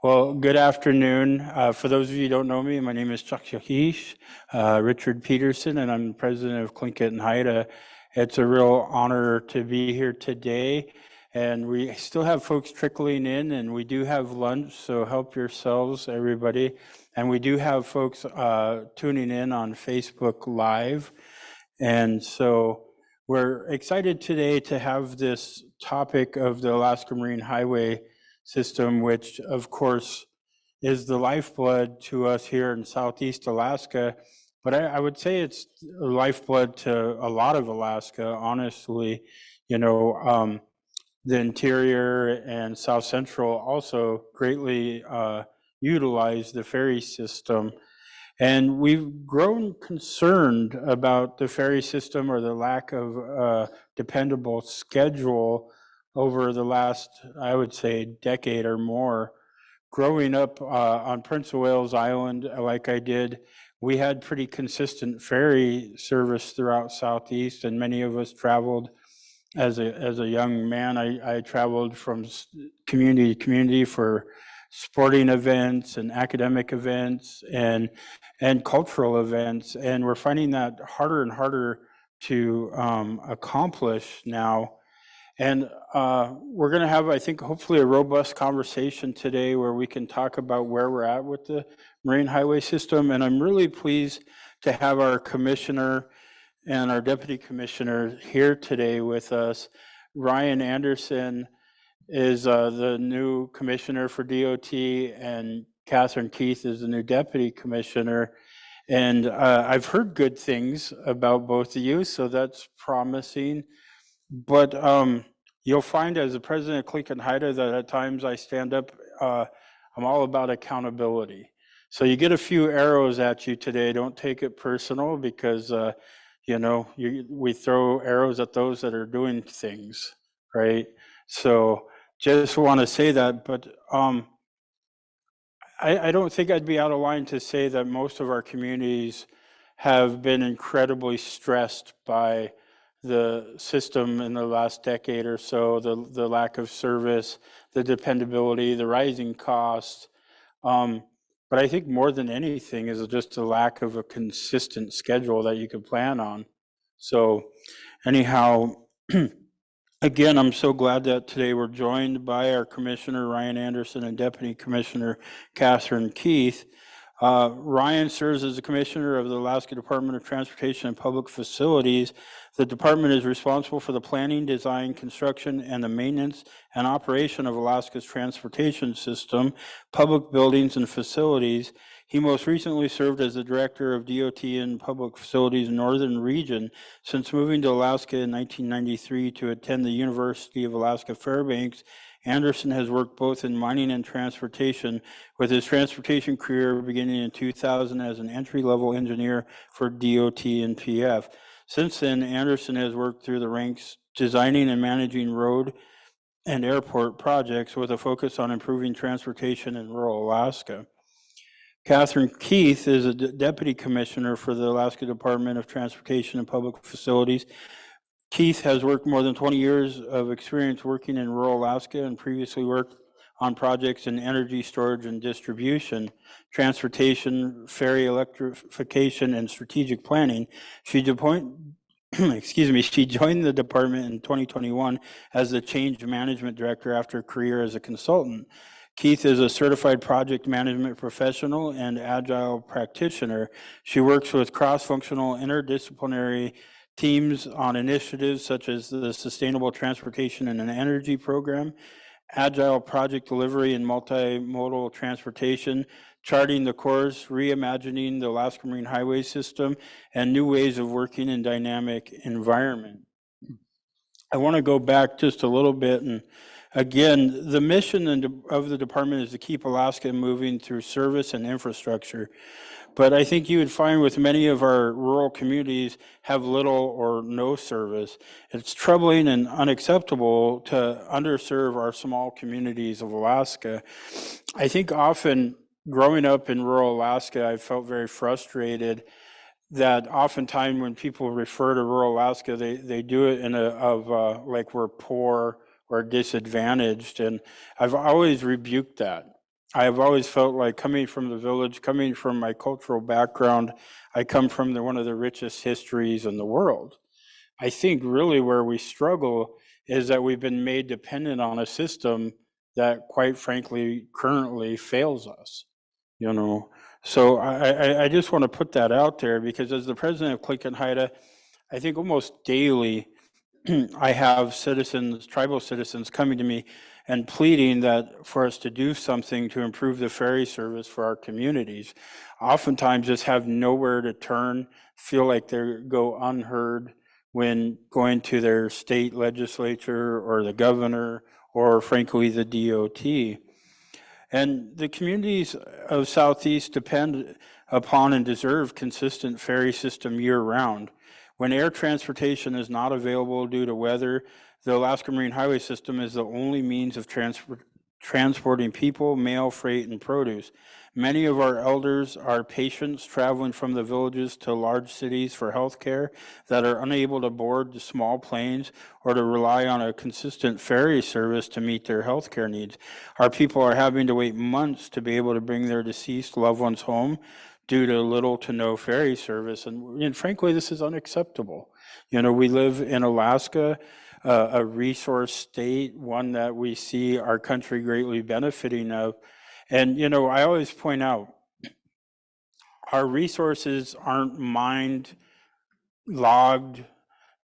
Well, good afternoon. For those of you who don't know me, my name is Gunalchéesh, Richard Peterson, and I'm the president of Tlingit and Haida. It's a real honor to be here today, and we still have folks trickling in, and we do have lunch, so help yourselves, everybody. And we do have folks tuning in on Facebook Live, and so we're excited today to have this topic of the Alaska Marine Highway system, which of course is the lifeblood to us here in Southeast Alaska. But I would say it's a lifeblood to a lot of Alaska, honestly. You know, the interior and South Central also greatly utilize the ferry system. And we've grown concerned about the ferry system or the lack of dependable schedule over the last, I would say, decade or more. Growing up on Prince of Wales Island, like I did, we had pretty consistent ferry service throughout Southeast, and many of us traveled as a young man. I traveled from community to community for sporting events and academic events and cultural events, and we're finding that harder and harder to accomplish now. And we're going to have, I think, hopefully a robust conversation today where we can talk about where we're at with the Marine Highway System. And I'm really pleased to have our commissioner and our deputy commissioner here today with us. Ryan Anderson is the new commissioner for DOT, and Catherine Keith is the new deputy commissioner. And I've heard good things about both of you, so that's promising. But you'll find as the president of Tlingit and Haida that at times I stand up, I'm all about accountability. So you get a few arrows at you today. Don't take it personal, because we throw arrows at those that are doing things, right? So just want to say that, but I don't think I'd be out of line to say that most of our communities have been incredibly stressed by the system in the last decade or so, the lack of service, the dependability, the rising costs. But I think more than anything is just a lack of a consistent schedule that you could plan on. So anyhow, again, I'm so glad that today we're joined by our Commissioner Ryan Anderson and Deputy Commissioner Catherine Keith. Ryan serves as the Commissioner of the Alaska Department of Transportation and Public Facilities. The department is responsible for the planning, design, construction, and the maintenance and operation of Alaska's transportation system, public buildings, and facilities. He most recently served as the Director of DOT and Public Facilities Northern Region. Since moving to Alaska in 1993 to attend the University of Alaska Fairbanks, Anderson has worked both in mining and transportation, with his transportation career beginning in 2000 as an entry-level engineer for DOT and PF. Since then, Anderson has worked through the ranks designing and managing road and airport projects with a focus on improving transportation in rural Alaska. Catherine Keith is a deputy commissioner for the Alaska Department of Transportation and Public Facilities. Keith has worked more than 20 years of experience working in rural Alaska and previously worked on projects in energy storage and distribution, transportation, ferry electrification, and strategic planning. She joined the department in 2021 as the change management director after a career as a consultant. Keith is a certified project management professional and agile practitioner. She works with cross-functional interdisciplinary teams on initiatives such as the Sustainable Transportation and Energy Program, agile project delivery and multimodal transportation, charting the course, reimagining the Alaska Marine Highway System, and new ways of working in dynamic environment. I want to go back just a little bit, and again, the mission of the department is to keep Alaska moving through service and infrastructure. But I think you would find with many of our rural communities have little or no service. It's troubling and unacceptable to underserve our small communities of Alaska. I think often growing up in rural Alaska, I felt very frustrated that oftentimes when people refer to rural Alaska, they do it in like we're poor or disadvantaged. And I've always rebuked that. I've always felt like coming from the village, coming from my cultural background, I come from one of the richest histories in the world. I think really where we struggle is that we've been made dependent on a system that, quite frankly, currently fails us. You know, so I just want to put that out there, because as the president of Click and Haida, I think almost daily I have citizens, tribal citizens, coming to me and pleading that for us to do something to improve the ferry service for our communities. Oftentimes just have nowhere to turn, feel like they go unheard when going to their state legislature or the governor or frankly the DOT. And the communities of Southeast depend upon and deserve consistent ferry system year-round. When air transportation is not available due to weather, the Alaska Marine Highway System is the only means of transporting people, mail, freight, and produce. Many of our elders are patients traveling from the villages to large cities for health care that are unable to board the small planes or to rely on a consistent ferry service to meet their health care needs. Our people are having to wait months to be able to bring their deceased loved ones home due to little to no ferry service. And frankly, this is unacceptable. You know, we live in Alaska, a resource state, one that we see our country greatly benefiting of. And, you know, I always point out, our resources aren't mined, logged,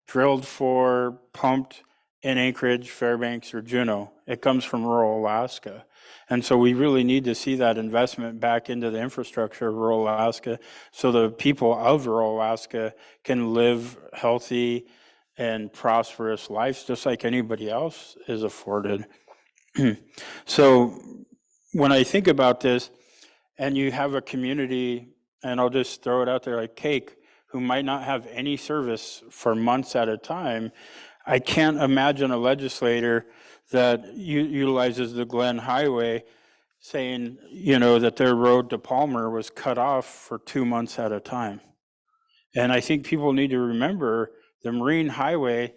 drilled for, pumped in Anchorage, Fairbanks, or Juneau. It comes from rural Alaska. And so we really need to see that investment back into the infrastructure of rural Alaska so the people of rural Alaska can live healthy and prosperous lives just like anybody else is afforded. So when I think about this, and you have a community, and I'll just throw it out there like Cake, who might not have any service for months at a time, I can't imagine a legislator that utilizes the Glen Highway saying, you know, that their road to Palmer was cut off for 2 months at a time. And I think people need to remember the Marine Highway,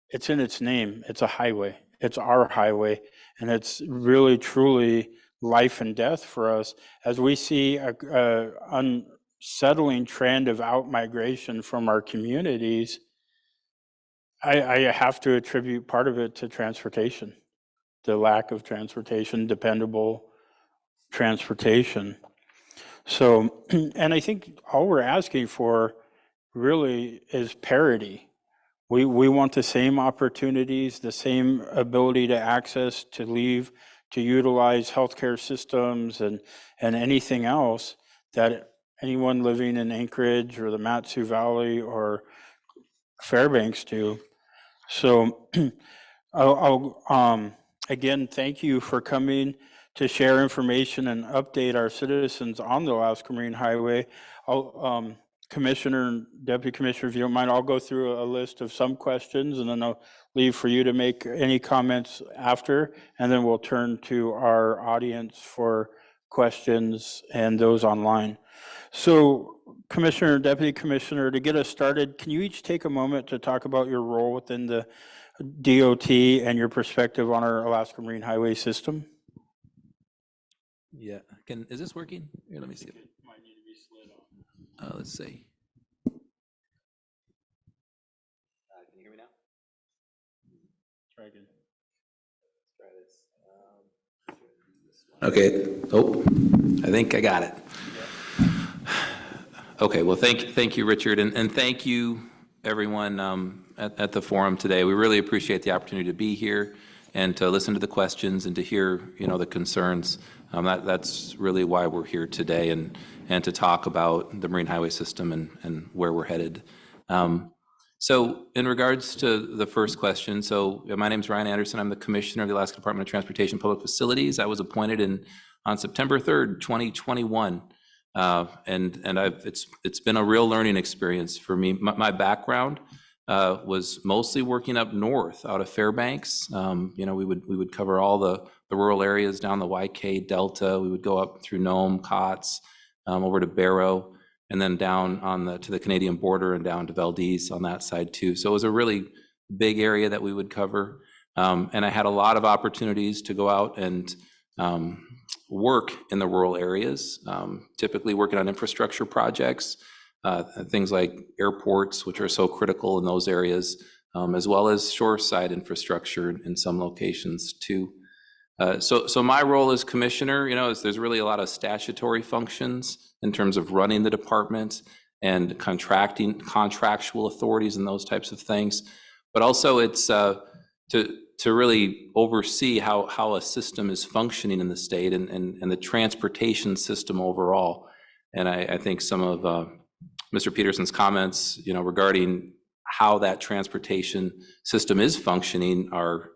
it's in its name, it's a highway, it's our highway, and it's really truly life and death for us as we see a unsettling trend of out-migration from our communities. I have to attribute part of it to transportation, the lack of transportation, dependable transportation. So, and I think all we're asking for really is parity. We want the same opportunities, the same ability to access, to leave, to utilize healthcare systems and anything else that anyone living in Anchorage or the Mat-Su Valley or Fairbanks do. So I'll again, thank you for coming to share information and update our citizens on the Alaska Marine Highway. Commissioner and Deputy Commissioner, if you don't mind, I'll go through a list of some questions and then I'll leave for you to make any comments after, and then we'll turn to our audience for questions and those online. So Commissioner, Deputy Commissioner, to get us started, can you each take a moment to talk about your role within the DOT and your perspective on our Alaska Marine Highway System? Yeah, is this working? Here, let me see. It might need to be slid on. Let's see. Can you hear me now? Try again. Let's try this. Okay. Oh, I think I got it. Okay. Well, thank you, Richard, and thank you, everyone at the forum today. We really appreciate the opportunity to be here and to listen to the questions and to hear, you know, the concerns. That's really why we're here today, and to talk about the Marine Highway System and where we're headed. So in regards to the first question, so my name is Ryan Anderson. I'm the Commissioner of the Alaska Department of Transportation Public Facilities. I was appointed on September 3rd, 2021. And it's been a real learning experience for me. My background was mostly working up north out of Fairbanks. You know, we would cover all the rural areas down the YK Delta. We would go up through Nome, Kotz, over to Barrow, and then down to the Canadian border and down to Valdez on that side too. So it was a really big area that we would cover. And I had a lot of opportunities to go out and work in the rural areas, typically working on infrastructure projects, things like airports, which are so critical in those areas, as well as shoreside infrastructure in some locations too. So my role as commissioner, is there's really a lot of statutory functions in terms of running the department and contractual authorities and those types of things. But also it's to really oversee how a system is functioning in the state and the transportation system overall. And I think some of Mr. Peterson's comments, regarding how that transportation system is functioning are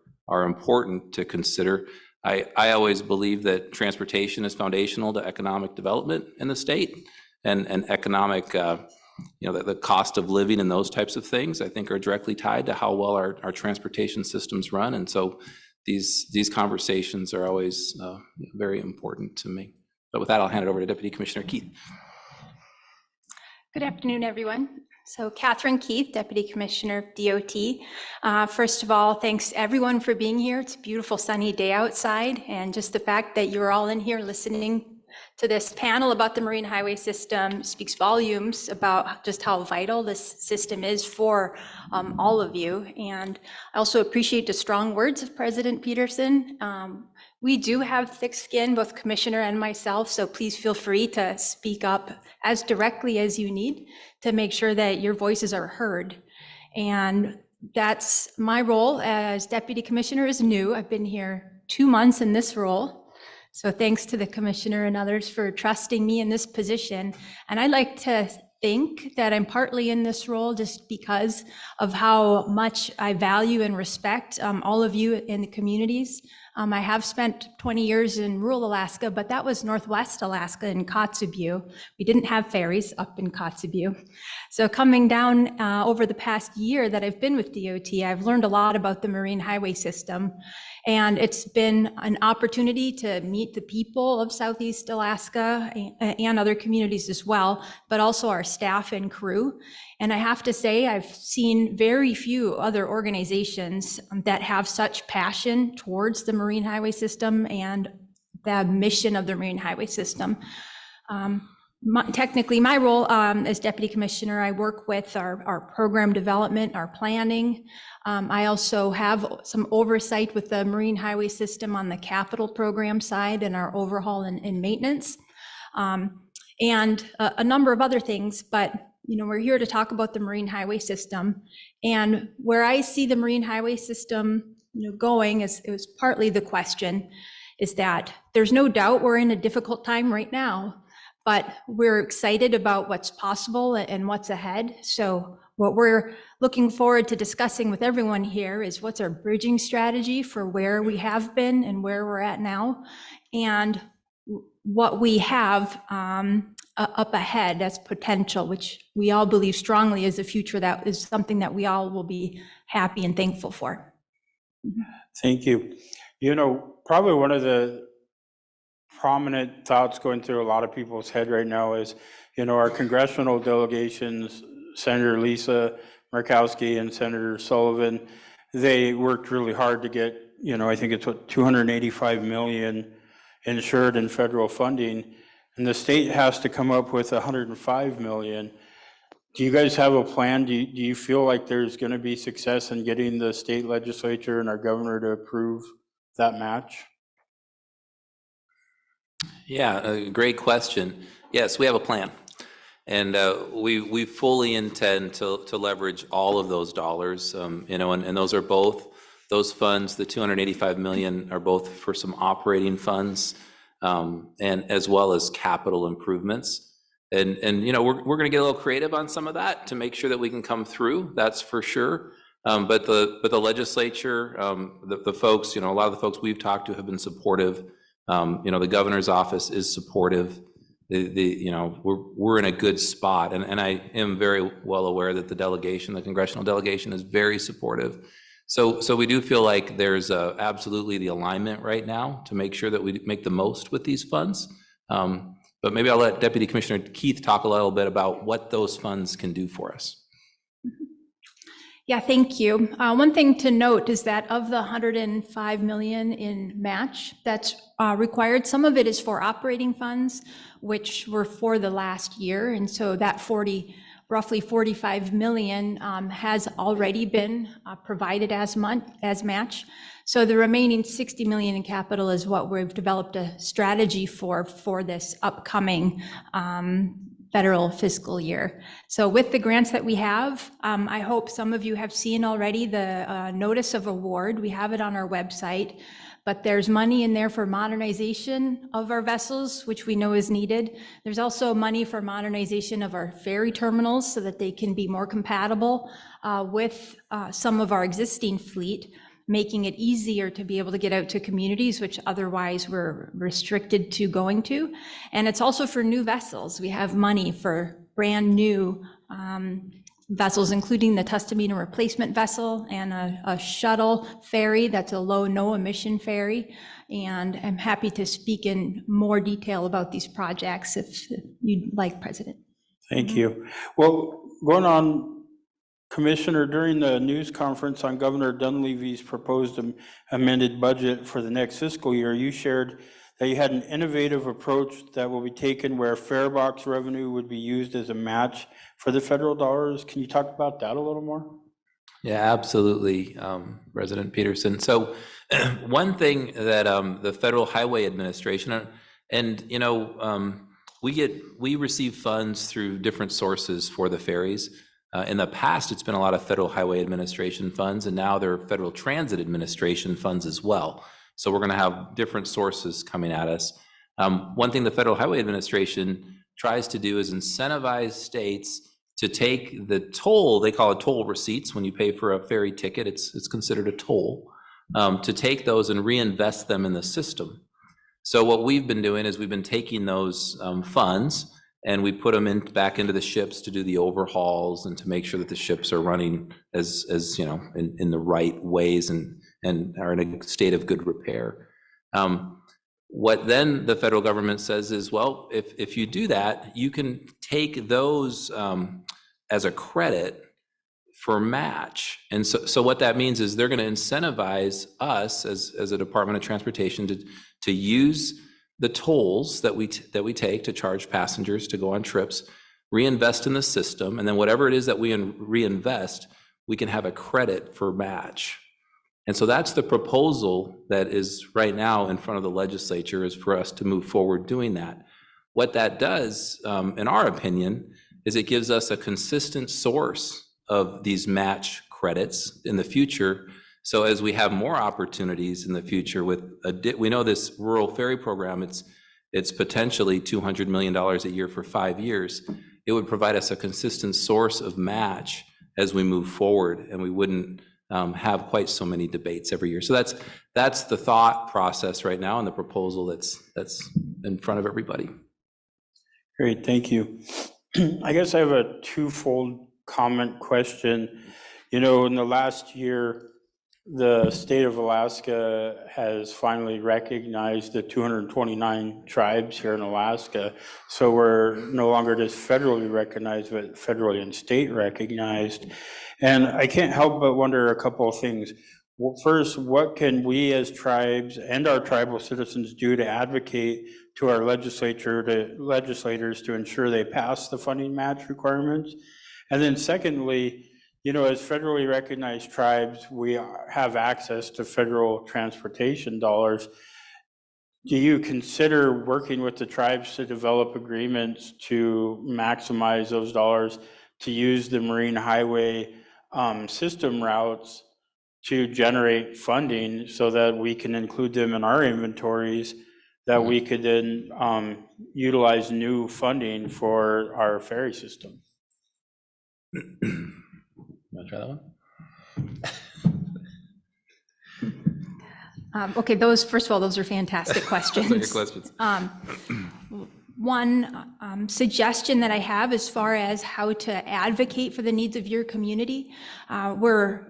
important to consider. I always believe that transportation is foundational to economic development in the state, and economic, the cost of living and those types of things, I think, are directly tied to how well our transportation systems run. And so these conversations are always very important to me. But with that, I'll hand it over to Deputy Commissioner Keith. Good afternoon, everyone. So Catherine Keith, Deputy Commissioner of DOT. First of all, thanks everyone for being here. It's a beautiful sunny day outside, and just the fact that you're all in here listening to this panel about the Marine Highway System speaks volumes about just how vital this system is for all of you. And I also appreciate the strong words of President Peterson. We do have thick skin, both Commissioner and myself, so please feel free to speak up as directly as you need to make sure that your voices are heard. And that's my role as Deputy Commissioner is new. I've been here 2 months in this role. So thanks to the Commissioner and others for trusting me in this position. And I like to think that I'm partly in this role just because of how much I value and respect all of you in the communities. I have spent 20 years in rural Alaska, but that was Northwest Alaska in Kotzebue. We didn't have ferries up in Kotzebue. So coming down over the past year that I've been with DOT, I've learned a lot about the Marine Highway System. And it's been an opportunity to meet the people of Southeast Alaska and other communities as well, but also our staff and crew. And I have to say, I've seen very few other organizations that have such passion towards the Marine Highway System and the mission of the Marine Highway System. Technically, my role as Deputy Commissioner, I work with our program development, our planning. I also have some oversight with the Marine Highway System on the capital program side and our overhaul and maintenance, and a number of other things. But we're here to talk about the Marine Highway System, and where I see the Marine Highway System going, is it was partly the question, is that there's no doubt we're in a difficult time right now, but we're excited about what's possible and what's ahead. So what we're looking forward to discussing with everyone here is what's our bridging strategy for where we have been and where we're at now, and what we have up ahead as potential, which we all believe strongly is a future that is something that we all will be happy and thankful for. Thank you. Probably one of the prominent thoughts going through a lot of people's head right now is, our congressional delegations, Senator Lisa Murkowski and Senator Sullivan, they worked really hard to get, I think it's what, 285 million insured in federal funding, and the state has to come up with 105 million. Do you guys have a plan? Do you feel like there's going to be success in getting the state legislature and our governor to approve that match? Yeah, a great question. Yes, we have a plan. And we fully intend to leverage all of those dollars, and those are both, those funds, the 285 million are both for some operating funds, and as well as capital improvements. And we're going to get a little creative on some of that to make sure that we can come through, that's for sure. But the legislature, the folks, a lot of the folks we've talked to have been supportive. The governor's office is supportive. We're in a good spot, and I am very well aware that the congressional delegation is very supportive. So we do feel like there's absolutely the alignment right now to make sure that we make the most with these funds. But maybe I'll let Deputy Commissioner Keith talk a little bit about what those funds can do for us. Yeah, thank you. One thing to note is that of the 105 million in match that's required, some of it is for operating funds, which were for the last year. And so that roughly 45 million has already been provided as match. So the remaining 60 million in capital is what we've developed a strategy for this upcoming federal fiscal year. So with the grants that we have, I hope some of you have seen already the notice of award. We have it on our website, but there's money in there for modernization of our vessels, which we know is needed. There's also money for modernization of our ferry terminals so that they can be more compatible with some of our existing fleet, making it easier to be able to get out to communities, which otherwise we're restricted to going to. And it's also for new vessels. We have money for brand new vessels, including the Tustamina replacement vessel and a shuttle ferry that's a low, no emission ferry. And I'm happy to speak in more detail about these projects if you'd like, President. Thank you. Well, going on, Commissioner, during the news conference on Governor Dunleavy's proposed amended budget for the next fiscal year, you shared that you had an innovative approach that will be taken where fare box revenue would be used as a match for the federal dollars. Can you talk about that a little more? Yeah, absolutely, President Peterson. So one thing that the Federal Highway Administration, and we receive funds through different sources for the ferries. In the past, it's been a lot of Federal Highway Administration funds, and now there are Federal Transit Administration funds as well. So we're going to have different sources coming at us. One thing the Federal Highway Administration tries to do is incentivize states to take the toll, they call it toll receipts. When you pay for a ferry ticket, it's considered a toll, to take those and reinvest them in the system. So what we've been doing is we've been taking those funds and we put them back into the ships to do the overhauls and to make sure that the ships are running as in the right ways and are in a state of good repair. What then the federal government says is, well, if you do that, you can take those as a credit for match. And so what that means is they're going to incentivize us as a Department of Transportation to use the tolls that we take to charge passengers to go on trips, reinvest in the system, and then whatever it is that we reinvest, we can have a credit for match. And so that's the proposal that is right now in front of the legislature, is for us to move forward doing that. What that does, in our opinion, is it gives us a consistent source of these match credits in the future. So as we have more opportunities in the future with we know this rural ferry program, it's potentially $200 million a year for 5 years. It would provide us a consistent source of match as we move forward, and we wouldn't have quite so many debates every year. So that's the thought process right now and the proposal that's in front of everybody. Great, thank you. I guess I have a twofold comment question. In the last year, the state of Alaska has finally recognized the 229 tribes here in Alaska. So we're no longer just federally recognized, but federally and state recognized. And I can't help but wonder a couple of things. Well, first, what can we as tribes and our tribal citizens do to advocate to our legislators to ensure they pass the funding match requirements? And then secondly, as federally recognized tribes, we have access to federal transportation dollars. Do you consider working with the tribes to develop agreements to maximize those dollars, to use the Marine Highway system routes to generate funding so that we can include them in our inventories, that we could then utilize new funding for our ferry system? Want to try that one? Okay, first of all, those are fantastic questions. Those are your questions. One suggestion that I have as far as how to advocate for the needs of your community, we're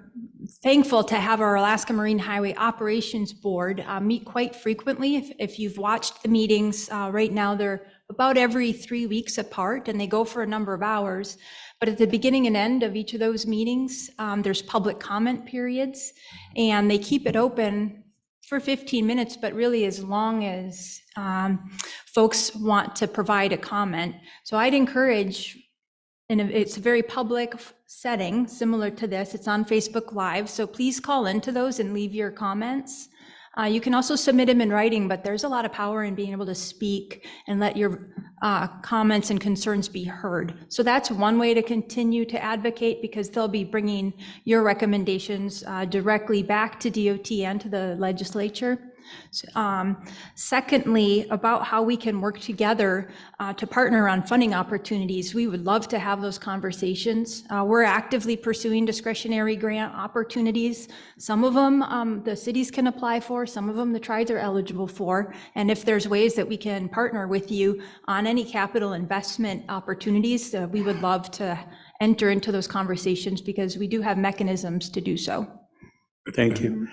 thankful to have our Alaska Marine Highway Operations Board meet quite frequently. If you've watched the meetings, right now they're about every 3 weeks apart, and they go for a number of hours. But at the beginning and end of each of those meetings, there's public comment periods, and they keep it open for 15 minutes, but really as long as folks want to provide a comment. So I'd encourage, and it's a very public setting, similar to this. It's on Facebook Live, so please call into those and leave your comments. You can also submit them in writing, but there's a lot of power in being able to speak and let your comments and concerns be heard. So that's one way to continue to advocate, because they'll be bringing your recommendations directly back to DOT and to the legislature. Secondly, about how we can work together to partner on funding opportunities. We would love to have those conversations. We're actively pursuing discretionary grant opportunities. Some of them the cities can apply for, some of them the tribes are eligible for. And if there's ways that we can partner with you on any capital investment opportunities, we would love to enter into those conversations, because we do have mechanisms to do so. Thank you.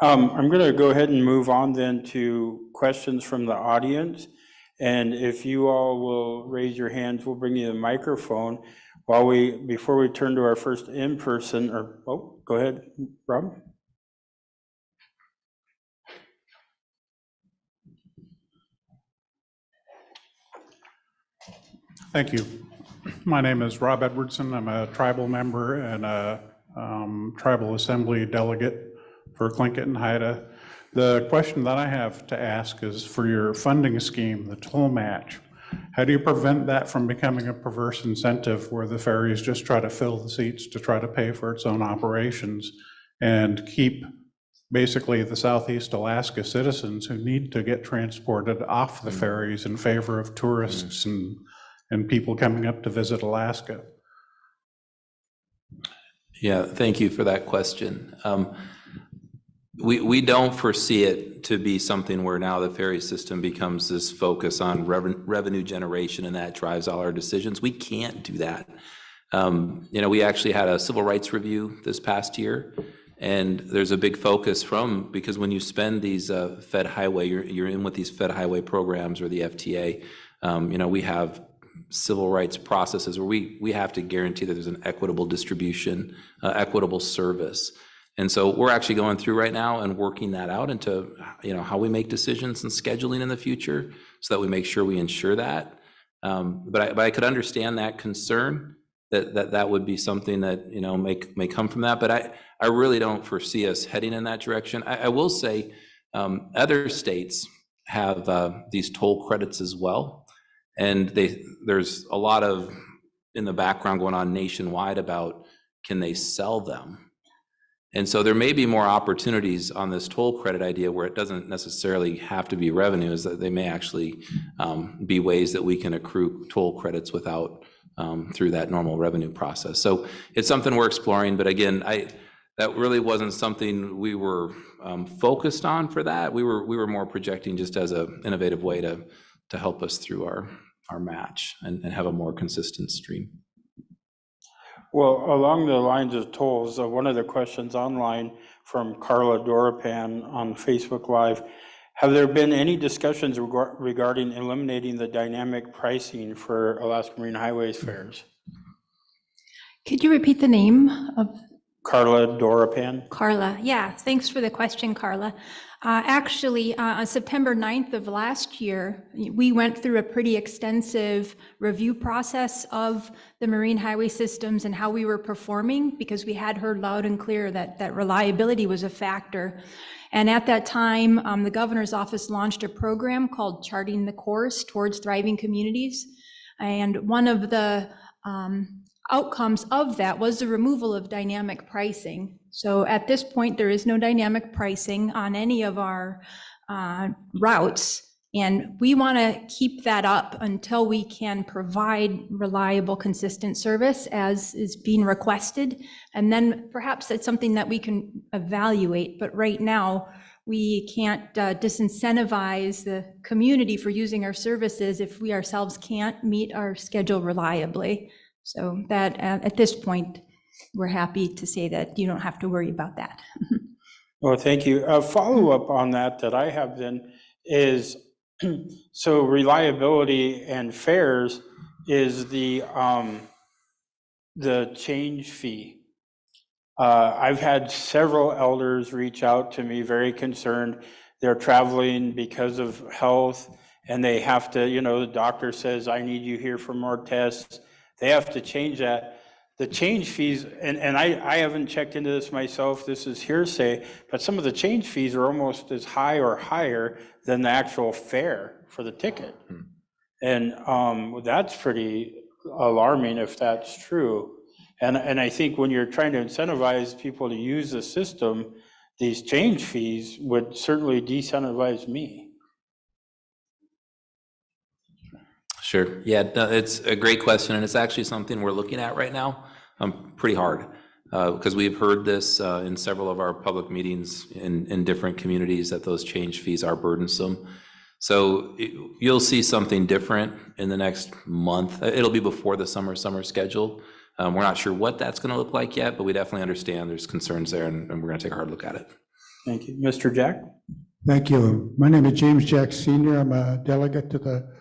I'm going to go ahead and move on then to questions from the audience. And if you all will raise your hands, we'll bring you the microphone before we turn to our first in-person, go ahead, Rob. Thank you. My name is Rob Edwardson. I'm a tribal member and a tribal assembly delegate for Tlingit and Haida. The question that I have to ask is for your funding scheme, the toll match. How do you prevent that from becoming a perverse incentive where the ferries just try to fill the seats to try to pay for its own operations and keep basically the Southeast Alaska citizens who need to get transported off the ferries in favor of tourists and people coming up to visit Alaska? Yeah, thank you for that question. We don't foresee it to be something where now the ferry system becomes this focus on revenue generation and that drives all our decisions. We can't do that. We actually had a civil rights review this past year, and there's a big focus because when you spend these Fed Highway, you're in with these Fed Highway programs or the FTA, we have civil rights processes where we have to guarantee that there's an equitable distribution, equitable service. And so we're actually going through right now and working that out into, how we make decisions and scheduling in the future so that we make sure we ensure that. But I could understand that concern that would be something that, may come from that. But I really don't foresee us heading in that direction. I will say other states have these toll credits as well. And there's a lot of in the background going on nationwide about can they sell them? And so there may be more opportunities on this toll credit idea where it doesn't necessarily have to be revenue, is that they may actually be ways that we can accrue toll credits without through that normal revenue process. So it's something we're exploring, but again, that really wasn't something we were focused on for that. We were more projecting just as an innovative way to help us through our match and have a more consistent stream. Well, along the lines of tolls, one of the questions online from Carla Doropan on Facebook Live, have there been any discussions regarding eliminating the dynamic pricing for Alaska Marine Highways fares? Could you repeat the name of? Carla Doropan. Carla, yeah, thanks for the question, Carla. Actually, on September 9th of last year, we went through a pretty extensive review process of the marine highway systems and how we were performing, because we had heard loud and clear that reliability was a factor. And at that time, the governor's office launched a program called Charting the Course Towards Thriving Communities. And one of the outcomes of that was the removal of dynamic pricing. So at this point, there is no dynamic pricing on any of our routes, and we want to keep that up until we can provide reliable, consistent service as is being requested. And then perhaps that's something that we can evaluate, but right now we can't disincentivize the community for using our services if we ourselves can't meet our schedule reliably. So that at this point, we're happy to say that you don't have to worry about that. Well, thank you. A follow-up on that I have then is, So reliability and fares is the change fee. I've had several elders reach out to me very concerned. They're traveling because of health and they have to, the doctor says, I need you here for more tests. They have to change that. The change fees, and I haven't checked into this myself, this is hearsay, but some of the change fees are almost as high or higher than the actual fare for the ticket. And that's pretty alarming if that's true. And I think when you're trying to incentivize people to use the system, these change fees would certainly disincentivize me. Sure. Yeah, no, it's a great question, and it's actually something we're looking at right now, pretty hard, because we've heard this in several of our public meetings in different communities that those change fees are burdensome. So you'll see something different in the next month. It'll be before the summer schedule. We're not sure what that's going to look like yet, but we definitely understand there's concerns there, and we're going to take a hard look at it. Thank you. Mr. Jack? Thank you. My name is James Jack Sr. I'm a delegate to the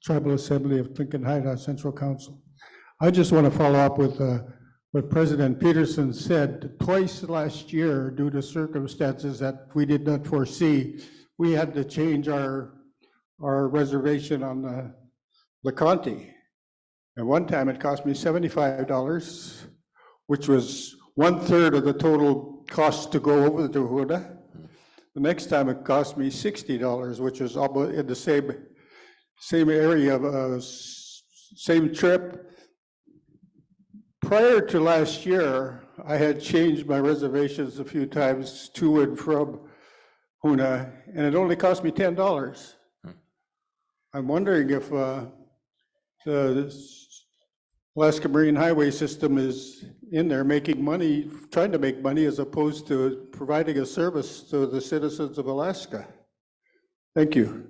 Tribal Assembly of Gunalchéesh Central Council. I just want to follow up with what President Peterson said. Twice last year, due to circumstances that we did not foresee, we had to change our reservation on the Conti. And one time it cost me $75, which was 1/3 of the total cost to go over to Háw'aa. The next time it cost me $60, which was almost in the same area of same trip. Prior to last year, I had changed my reservations a few times to and from Háw'aa, and it only cost me $10. I'm wondering if the Alaska Marine Highway System is in there making money, trying to make money as opposed to providing a service to the citizens of Alaska. Thank you.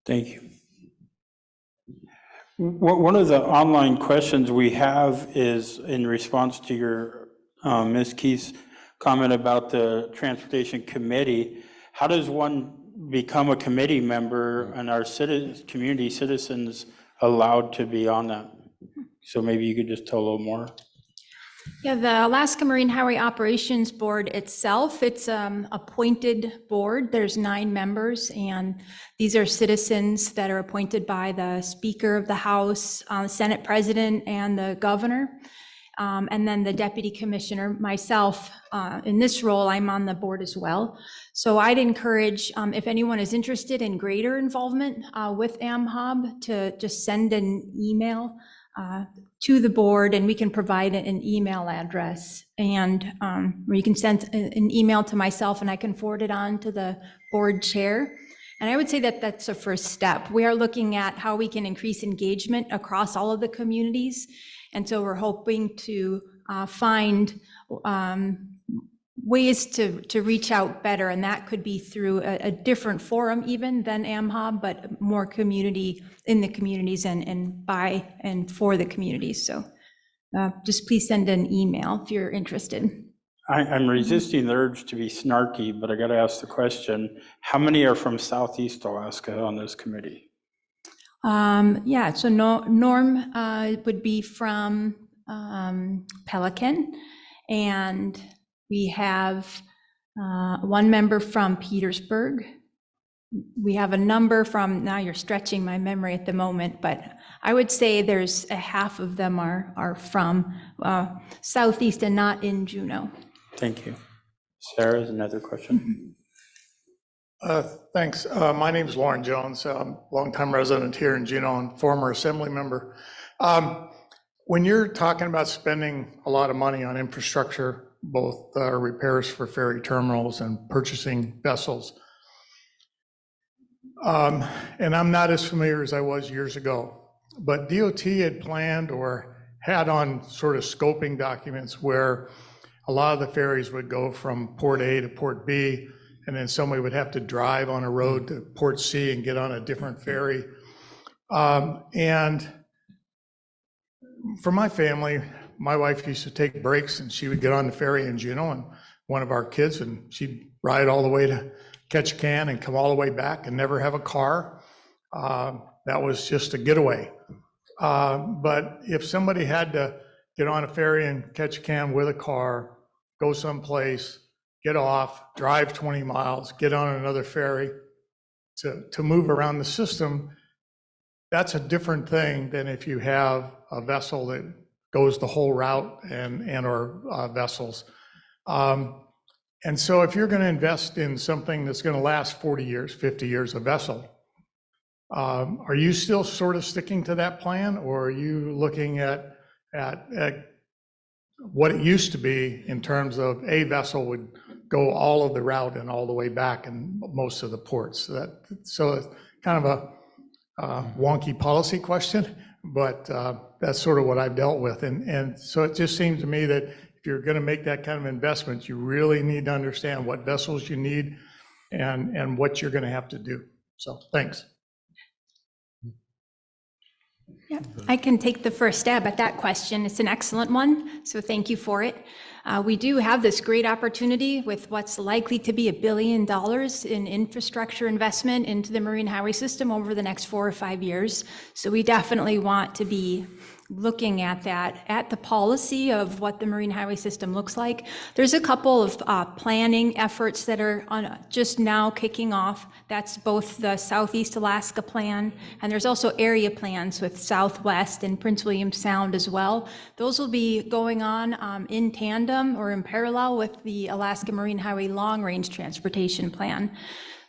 Thank you. One of the online questions we have is in response to your Ms. Keith's comment about the Transportation Committee. How does one become a committee member, and are community citizens allowed to be on that? So maybe you could just tell a little more. Yeah, the Alaska Marine Highway Operations Board itself, it's appointed board. There's 9 members, and these are citizens that are appointed by the Speaker of the House, Senate President, and the Governor. And then the Deputy Commissioner, myself, in this role, I'm on the board as well. So I'd encourage, if anyone is interested in greater involvement with AmHob, to just send an email to the board, and we can provide an email address, and or you can send an email to myself and I can forward it on to the board chair. And I would say that that's a first step. We are looking at how we can increase engagement across all of the communities. And so we're hoping to find ways to reach out better, and that could be through a different forum even than AmHob, but more community in the communities and by and for the communities. So just please send an email if you're interested. I'm resisting the urge to be snarky, but I got to ask the question, how many are from Southeast Alaska on this committee? Yeah, so Norm would be from Pelican, and we have 1 member from Petersburg. We have a number from, now you're stretching my memory at the moment, but I would say there's a half of them are from Southeast and not in Juneau. Thank you. Sarah has another question. Thanks. My name is Lauren Jones. I'm a longtime resident here in Juneau and former assembly member. When you're talking about spending a lot of money on infrastructure, both repairs for ferry terminals and purchasing vessels, and I'm not as familiar as I was years ago, but DOT had planned or had on sort of scoping documents where a lot of the ferries would go from port A to port B, and then somebody would have to drive on a road to port C and get on a different ferry. And for my family, my wife used to take breaks and she would get on the ferry in Juneau, and one of our kids, and she'd ride all the way to catch a can and come all the way back and never have a car. That was just a getaway. But if somebody had to get on a ferry and catch a can with a car, go someplace, get off, drive 20 miles, get on another ferry to move around the system, that's a different thing than if you have a vessel that goes the whole route and or vessels. And so if you're going to invest in something that's going to last 40 years, 50 years, a vessel, are you still sort of sticking to that plan, or are you looking at what it used to be in terms of a vessel would go all of the route and all the way back in most of the ports? So it's kind of a wonky policy question, but that's sort of what I've dealt with. And so it just seems to me that if you're going to make that kind of investment, you really need to understand what vessels you need and what you're going to have to do. So thanks. Yeah, I can take the first stab at that question. It's an excellent one, so thank you for it. We do have this great opportunity with what's likely to be $1 billion in infrastructure investment into the marine highway system over the next 4 or 5 years. So we definitely want to be looking at that, at the policy of what the marine highway system looks like. There's a couple of planning efforts that are just now kicking off. That's both the Southeast Alaska plan, and there's also area plans with Southwest and Prince William Sound as well. Those will be going on in tandem or in parallel with the Alaska Marine Highway Long Range Transportation Plan.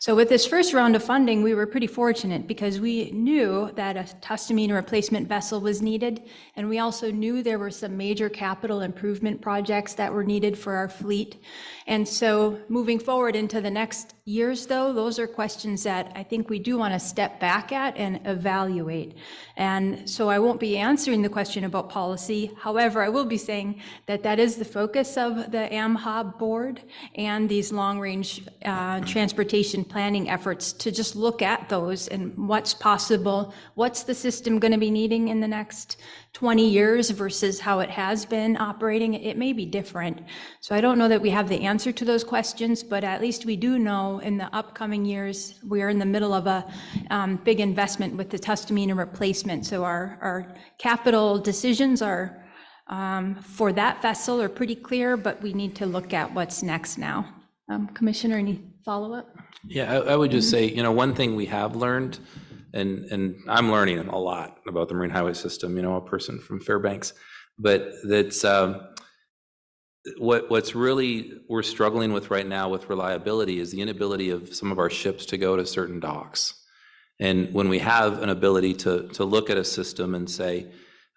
So with this first round of funding, we were pretty fortunate because we knew that a Tustamina replacement vessel was needed, and we also knew there were some major capital improvement projects that were needed for our fleet. And so moving forward into the next years, though, those are questions that I think we do want to step back at and evaluate. And so I won't be answering the question about policy. However, I will be saying that that is the focus of the AMHA board and these long-range transportation planning efforts, to just look at those and what's possible, what's the system going to be needing in the next 20 years versus how it has been operating. It may be different. So I don't know that we have the answer to those questions, but at least we do know in the upcoming years, we are in the middle of a big investment with the Tustamina replacement. So our capital decisions are for that vessel are pretty clear, but we need to look at what's next now. Commissioner, any follow-up? Yeah, I would just say, one thing we have learned, and I'm learning a lot about the marine highway system, a person from Fairbanks, but that's what's really we're struggling with right now with reliability is the inability of some of our ships to go to certain docks. And when we have an ability to look at a system and say,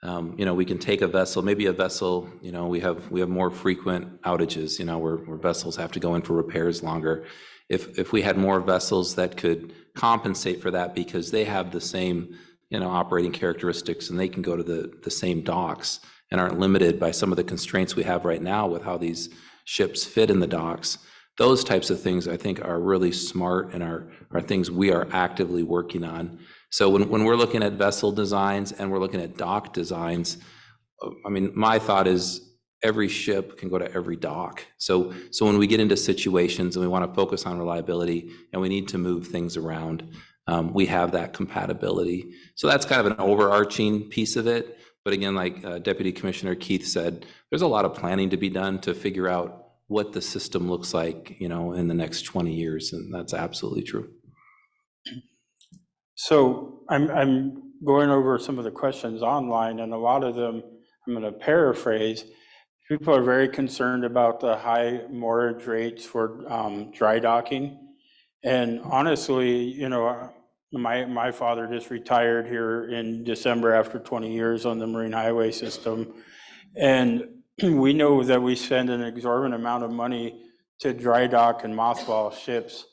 we can take a vessel, maybe a vessel, we have more frequent outages, where vessels have to go in for repairs longer. If we had more vessels that could compensate for that because they have the same, operating characteristics and they can go to the same docks and aren't limited by some of the constraints we have right now with how these ships fit in the docks, those types of things I think are really smart and are things we are actively working on. So when we're looking at vessel designs and we're looking at dock designs, my thought is every ship can go to every dock. So when we get into situations and we want to focus on reliability and we need to move things around, we have that compatibility. So that's kind of an overarching piece of it. But again, like Deputy Commissioner Keith said, there's a lot of planning to be done to figure out what the system looks like, in the next 20 years. And that's absolutely true. So I'm going over some of the questions online, and a lot of them, I'm going to paraphrase. People are very concerned about the high mortgage rates for dry docking. And honestly, my father just retired here in December after 20 years on the marine highway system. And we know that we spend an exorbitant amount of money to dry dock and mothball ships,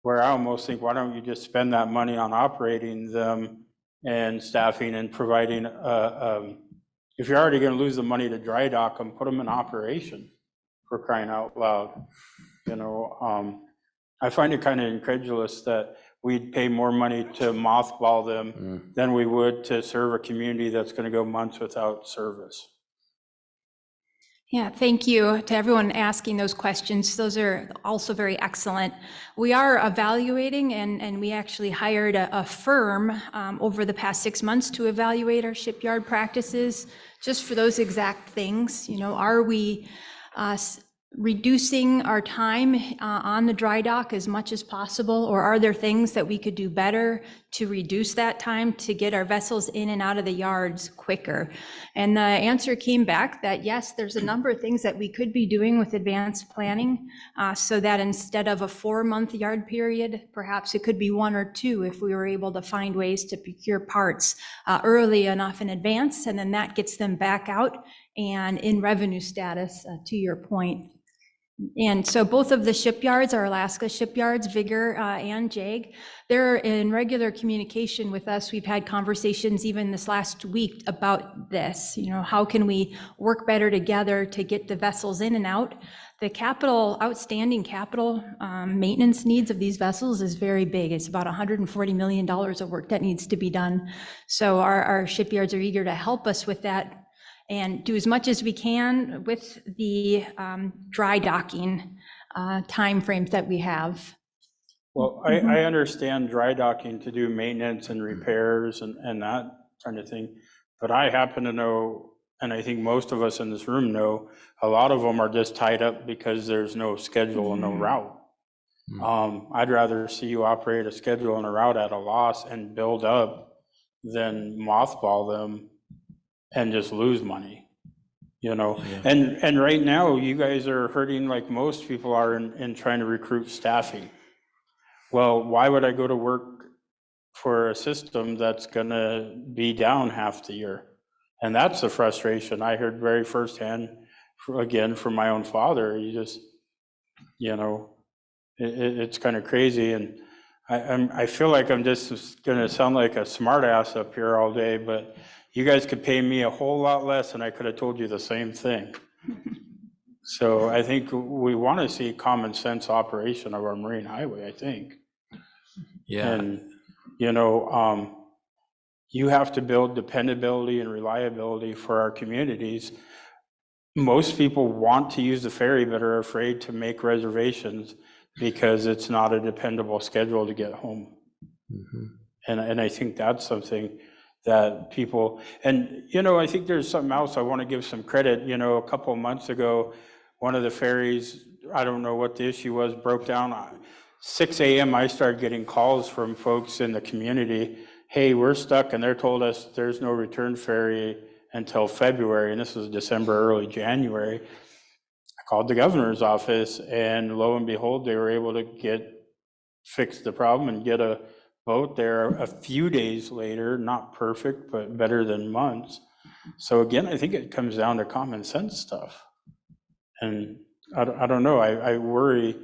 where I almost think, why don't you just spend that money on operating them and staffing and providing, if you're already going to lose the money to dry dock them, put them in operation, for crying out loud. I find it kind of incredulous that we'd pay more money to mothball them than we would to serve a community that's going to go months without service. Yeah, thank you to everyone asking those questions. Those are also very excellent. We are evaluating, and we actually hired a firm over the past 6 months to evaluate our shipyard practices just for those exact things. You know, are we reducing our time on the dry dock as much as possible, or are there things that we could do better to reduce that time to get our vessels in and out of the yards quicker? And the answer came back that yes, there's a number of things that we could be doing with advanced planning, so that instead of a 4-month yard period, perhaps it could be 1 or 2 if we were able to find ways to procure parts early enough in advance, and then that gets them back out and in revenue status, to your point. And so both of the shipyards, our Alaska shipyards, Vigor and JAG, they're in regular communication with us. We've had conversations even this last week about this. You know, how can we work better together to get the vessels in and out? The outstanding capital maintenance needs of these vessels is very big. It's about $140 million of work that needs to be done. So our shipyards are eager to help us with that and do as much as we can with the dry docking timeframes that we have. Well, I understand dry docking to do maintenance and repairs and that kind of thing, but I happen to know, and I think most of us in this room know, a lot of them are just tied up because there's no schedule and no route. I'd rather see you operate a schedule and a route at a loss and build up than mothball them and just lose money, you know? Yeah. And right now, you guys are hurting like most people are in trying to recruit staffing. Well, why would I go to work for a system that's gonna be down half the year? And that's the frustration I heard very firsthand, again, from my own father. You just, you know, it's kind of crazy. And I feel like I'm just gonna sound like a smart ass up here all day, but you guys could pay me a whole lot less and I could have told you the same thing. So I think we want to see common sense operation of our marine highway, I think. Yeah. And, you know, you have to build dependability and reliability for our communities. Most people want to use the ferry but are afraid to make reservations because it's not a dependable schedule to get home. Mm-hmm. And I think that's something that people, and, you know, I think there's something else I want to give some credit. You know, a couple of months ago, one of the ferries, I don't know what the issue was, broke down. 6 a.m. I started getting calls from folks in the community. Hey, we're stuck, and they're told us there's no return ferry until February, and this was December, early January. I called the governor's office, and lo and behold, they were able to fix the problem and get a boat there a few days later. Not perfect, but better than months. So again, I think it comes down to common sense stuff. And I don't know, I worry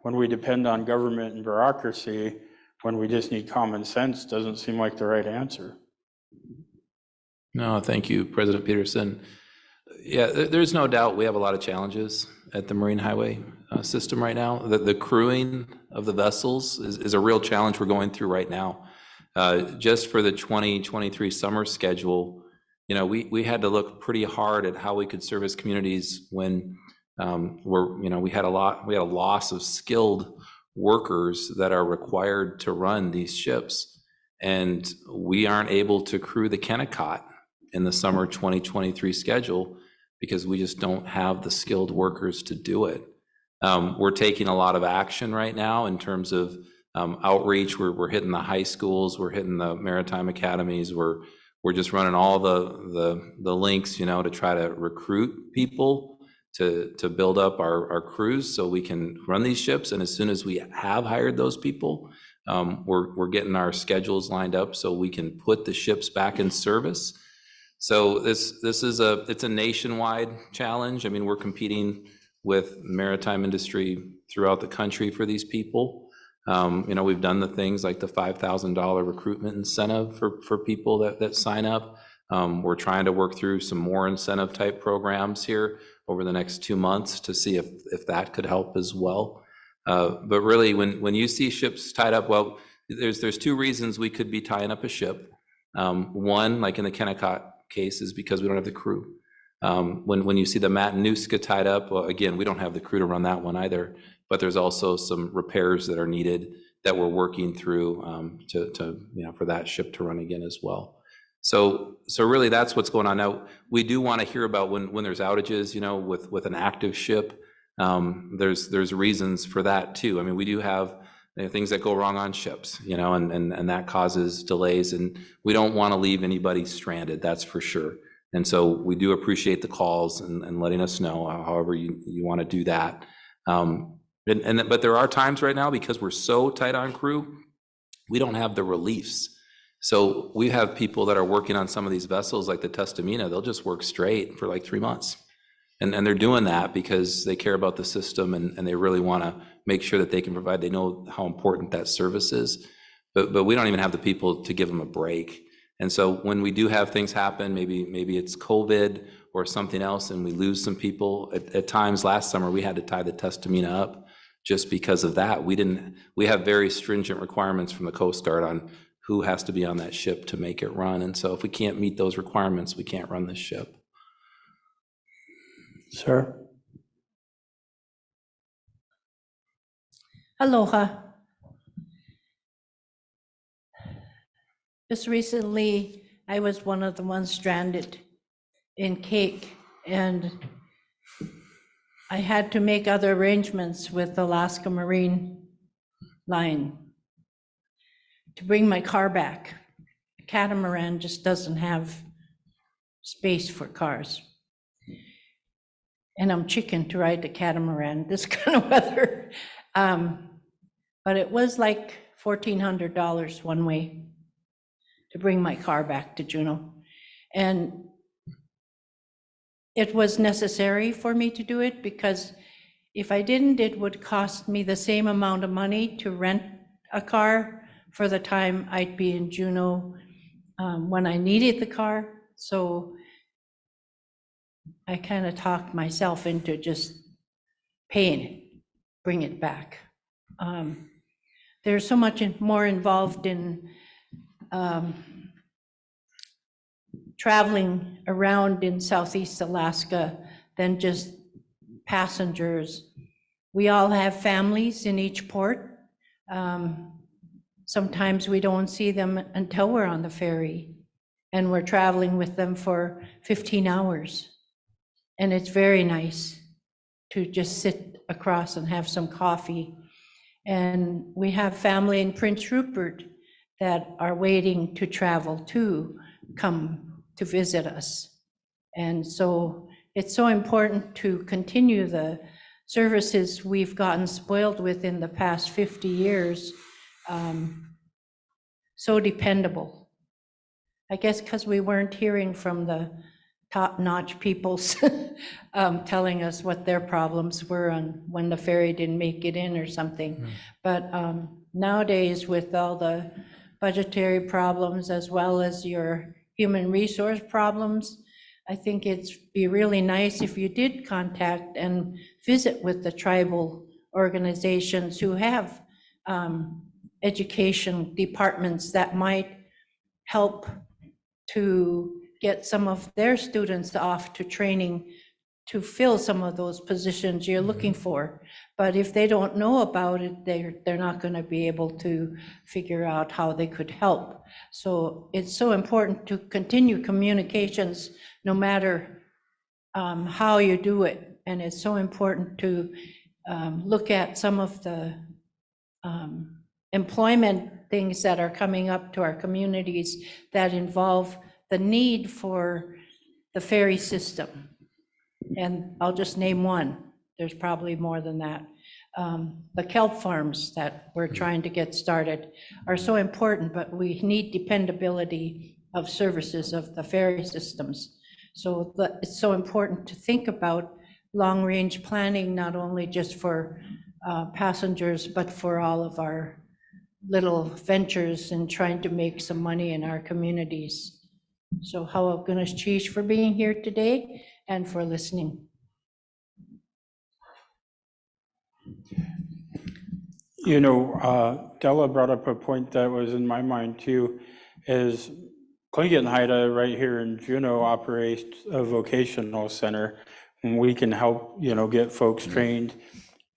when we depend on government and bureaucracy, when we just need common sense, doesn't seem like the right answer. No, thank you, President Peterson. Yeah, there's no doubt we have a lot of challenges at the Marine Highway system right now. The crewing of the vessels is a real challenge we're going through right now. Just for the 2023 summer schedule, you know, we had to look pretty hard at how we could service communities when we had a loss of skilled workers that are required to run these ships, and we aren't able to crew the Kennecott in the summer 2023 schedule because we just don't have the skilled workers to do it. We're taking a lot of action right now in terms of outreach. We're hitting the high schools, we're hitting the maritime academies, we're just running all the links, you know, to try to recruit people to build up our crews so we can run these ships. And as soon as we have hired those people, we're getting our schedules lined up so we can put the ships back in service. So it's a nationwide challenge. I mean, we're competing with maritime industry throughout the country for these people. You know, we've done the things like the $5,000 recruitment incentive for people that sign up. We're trying to work through some more incentive type programs here over the next 2 months to see if that could help as well. But really, when you see ships tied up, well, there's 2 reasons we could be tying up a ship. One, like in the Kennecott case, is because we don't have the crew. When you see the Matanuska tied up, well, again, we don't have the crew to run that one either, but there's also some repairs that are needed that we're working through for that ship to run again as well. So really that's what's going on now. We do want to hear about when there's outages, with an active ship. There's reasons for that too. I mean, we do have things that go wrong on ships, and that causes delays, and we don't want to leave anybody stranded, that's for sure. And so we do appreciate the calls and letting us know however you want to do that. But there are times right now, because we're so tight on crew, we don't have the reliefs. So we have people that are working on some of these vessels like the Testamina, they'll just work straight for like 3 months. And they're doing that because they care about the system and they really want to make sure that they can provide, they know how important that service is. But we don't even have the people to give them a break. And so when we do have things happen, maybe it's COVID or something else, and we lose some people, at times last summer, we had to tie the Testamina up just because of that. We have very stringent requirements from the Coast Guard on who has to be on that ship to make it run. And so if we can't meet those requirements, we can't run this ship. Sir? Aloha. Just recently, I was one of the ones stranded in Cake, and I had to make other arrangements with Alaska Marine Line to bring my car back. A catamaran just doesn't have space for cars. And I'm chicken to ride the catamaran this kind of weather. But it was like $1,400 one way to bring my car back to Juneau. And it was necessary for me to do it, because if I didn't, it would cost me the same amount of money to rent a car for the time I'd be in Juneau when I needed the car. So I kind of talked myself into just paying it, bring it back. There's so much more involved in traveling around in Southeast Alaska than just passengers. We all have families in each port. Sometimes we don't see them until we're on the ferry, and we're traveling with them for 15 hours. And it's very nice to just sit across and have some coffee. And we have family in Prince Rupert that are waiting to travel to come to visit us. And so it's so important to continue the services we've gotten spoiled with in the past 50 years. So dependable. I guess because we weren't hearing from the top-notch peoples telling us what their problems were on when the ferry didn't make it in or something. But nowadays, with all the budgetary problems as well as your human resource problems, I think it's be really nice if you did contact and visit with the tribal organizations who have education departments that might help to get some of their students off to training to fill some of those positions you're looking for. But if they don't know about it, they're not going to be able to figure out how they could help. So it's so important to continue communications no matter how you do it. And it's so important to look at some of the employment things that are coming up to our communities that involve the need for the ferry system. And I'll just name one. There's probably more than that. The kelp farms that we're trying to get started are so important, but we need dependability of services of the ferry systems. So it's so important to think about long-range planning, not only just for passengers, but for all of our little ventures and trying to make some money in our communities. So Háw'aa Gunalchéesh for being here today and for listening. Della brought up a point that was in my mind too, is Clinton Haida right here in Juneau operates a vocational center, and we can help, get folks trained.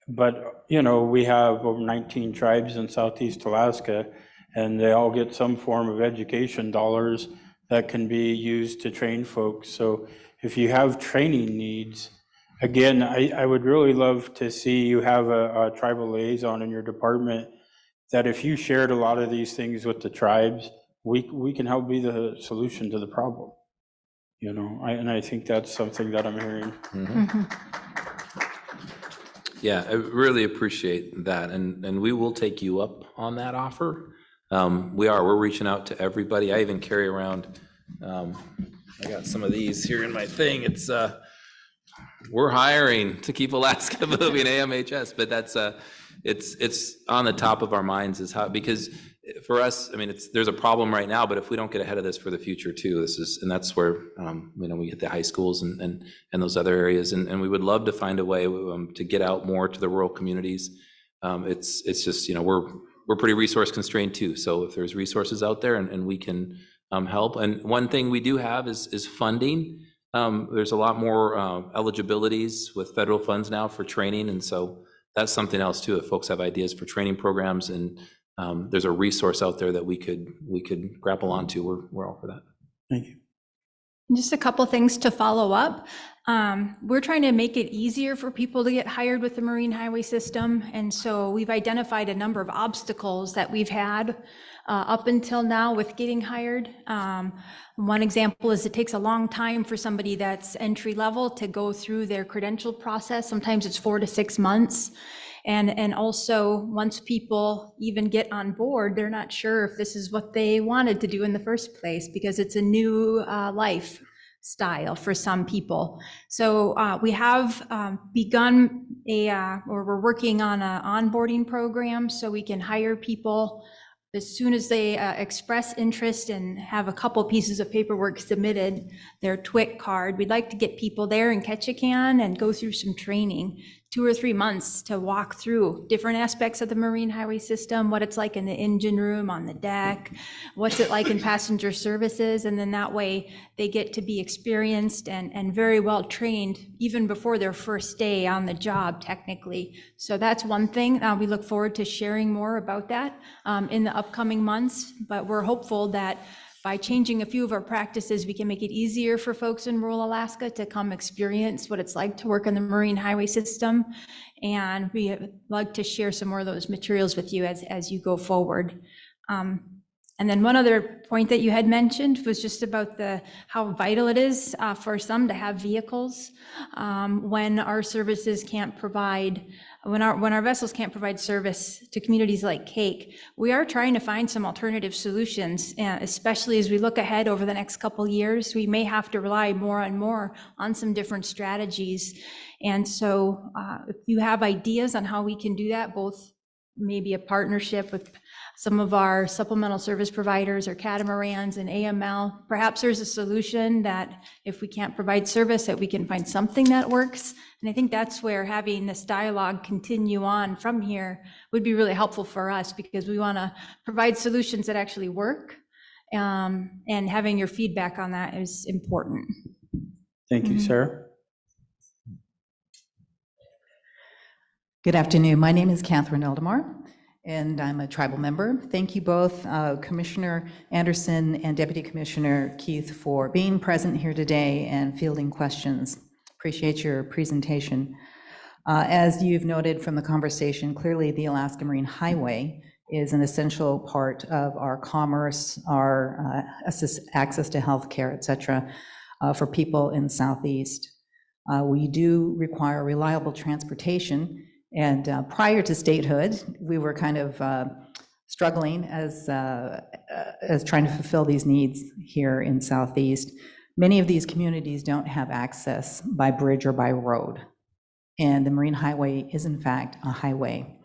But, we have over 19 tribes in Southeast Alaska, and they all get some form of education dollars that can be used to train folks. So if you have training needs, again, I would really love to see you have a tribal liaison in your department, that if you shared a lot of these things with the tribes, we can help be the solution to the problem. And I think that's something that I'm hearing. Yeah, I really appreciate that, and we will take you up on that offer. We're reaching out to everybody. I even carry around, I got some of these here in my thing. It's, we're hiring to keep Alaska moving, AMHS, but that's, it's on the top of our minds is how, because for us, I mean, there's a problem right now, but if we don't get ahead of this for the future too, and that's where, we get the high schools and those other areas, and we would love to find a way to get out more to the rural communities. It's just, we're pretty resource constrained too. So if there's resources out there and we can help. And one thing we do have is funding. There's a lot more eligibilities with federal funds now for training. And so that's something else too. If folks have ideas for training programs and there's a resource out there that we could grapple onto, we're all for that. Thank you. Just a couple things to follow up. We're trying to make it easier for people to get hired with the Marine Highway System. And so we've identified a number of obstacles that we've had up until now with getting hired. One example is it takes a long time for somebody that's entry level to go through their credential process. Sometimes it's 4 to 6 months. And also, once people even get on board, they're not sure if this is what they wanted to do in the first place, because it's a new lifestyle for some people. So we have begun or we're working on an onboarding program so we can hire people as soon as they express interest and have a couple pieces of paperwork submitted, their TWIC card. We'd like to get people there in Ketchikan and go through some training, 2 or 3 months to walk through different aspects of the Marine Highway System, what it's like in the engine room, on the deck, what's it like in passenger services, and then that way they get to be experienced and very well trained even before their first day on the job technically. So that's one thing. We look forward to sharing more about that in the upcoming months, but we're hopeful that by changing a few of our practices, we can make it easier for folks in rural Alaska to come experience what it's like to work in the Marine Highway System. And we'd like to share some more of those materials with you as you go forward. And then one other point that you had mentioned was just about how vital it is for some to have vehicles when our services can't provide, when our vessels can't provide service to communities like Cake. We are trying to find some alternative solutions, especially as we look ahead over the next couple years. We may have to rely more and more on some different strategies. And so if you have ideas on how we can do that, both maybe a partnership with some of our supplemental service providers or catamarans and AML, perhaps there's a solution that if we can't provide service, that we can find something that works. And I think that's where having this dialogue continue on from here would be really helpful for us, because we want to provide solutions that actually work. And having your feedback on that is important. Thank you, Sarah. Good afternoon. My name is Catherine Eldemar, and I'm a tribal member. Thank you both, Commissioner Anderson and Deputy Commissioner Keith, for being present here today and fielding questions. Appreciate your presentation. As you've noted from the conversation, clearly the Alaska Marine Highway is an essential part of our commerce, our access to healthcare, et cetera, for people in Southeast. We do require reliable transportation. And prior to statehood, we were kind of struggling as trying to fulfill these needs here in Southeast. Many of these communities don't have access by bridge or by road, and the Marine Highway is in fact a highway.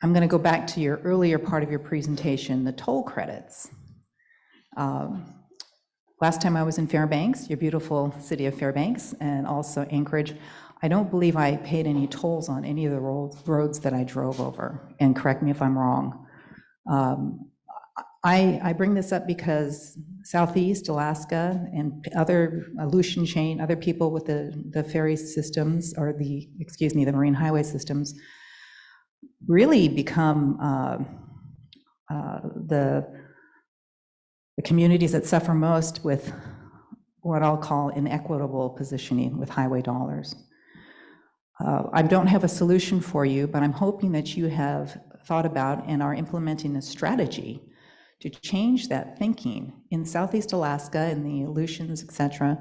I'm going to go back to your earlier part of your presentation, the toll credits. Last time I was in Fairbanks, your beautiful city of Fairbanks, and also Anchorage, I don't believe I paid any tolls on any of the roads that I drove over, and correct me if I'm wrong. I bring this up because Southeast Alaska and other Aleutian chain, other people with the ferry systems, or the marine highway systems, really become the communities that suffer most with what I'll call inequitable positioning with highway dollars. I don't have a solution for you, but I'm hoping that you have thought about and are implementing a strategy to change that thinking. In Southeast Alaska, in the Aleutians, et cetera,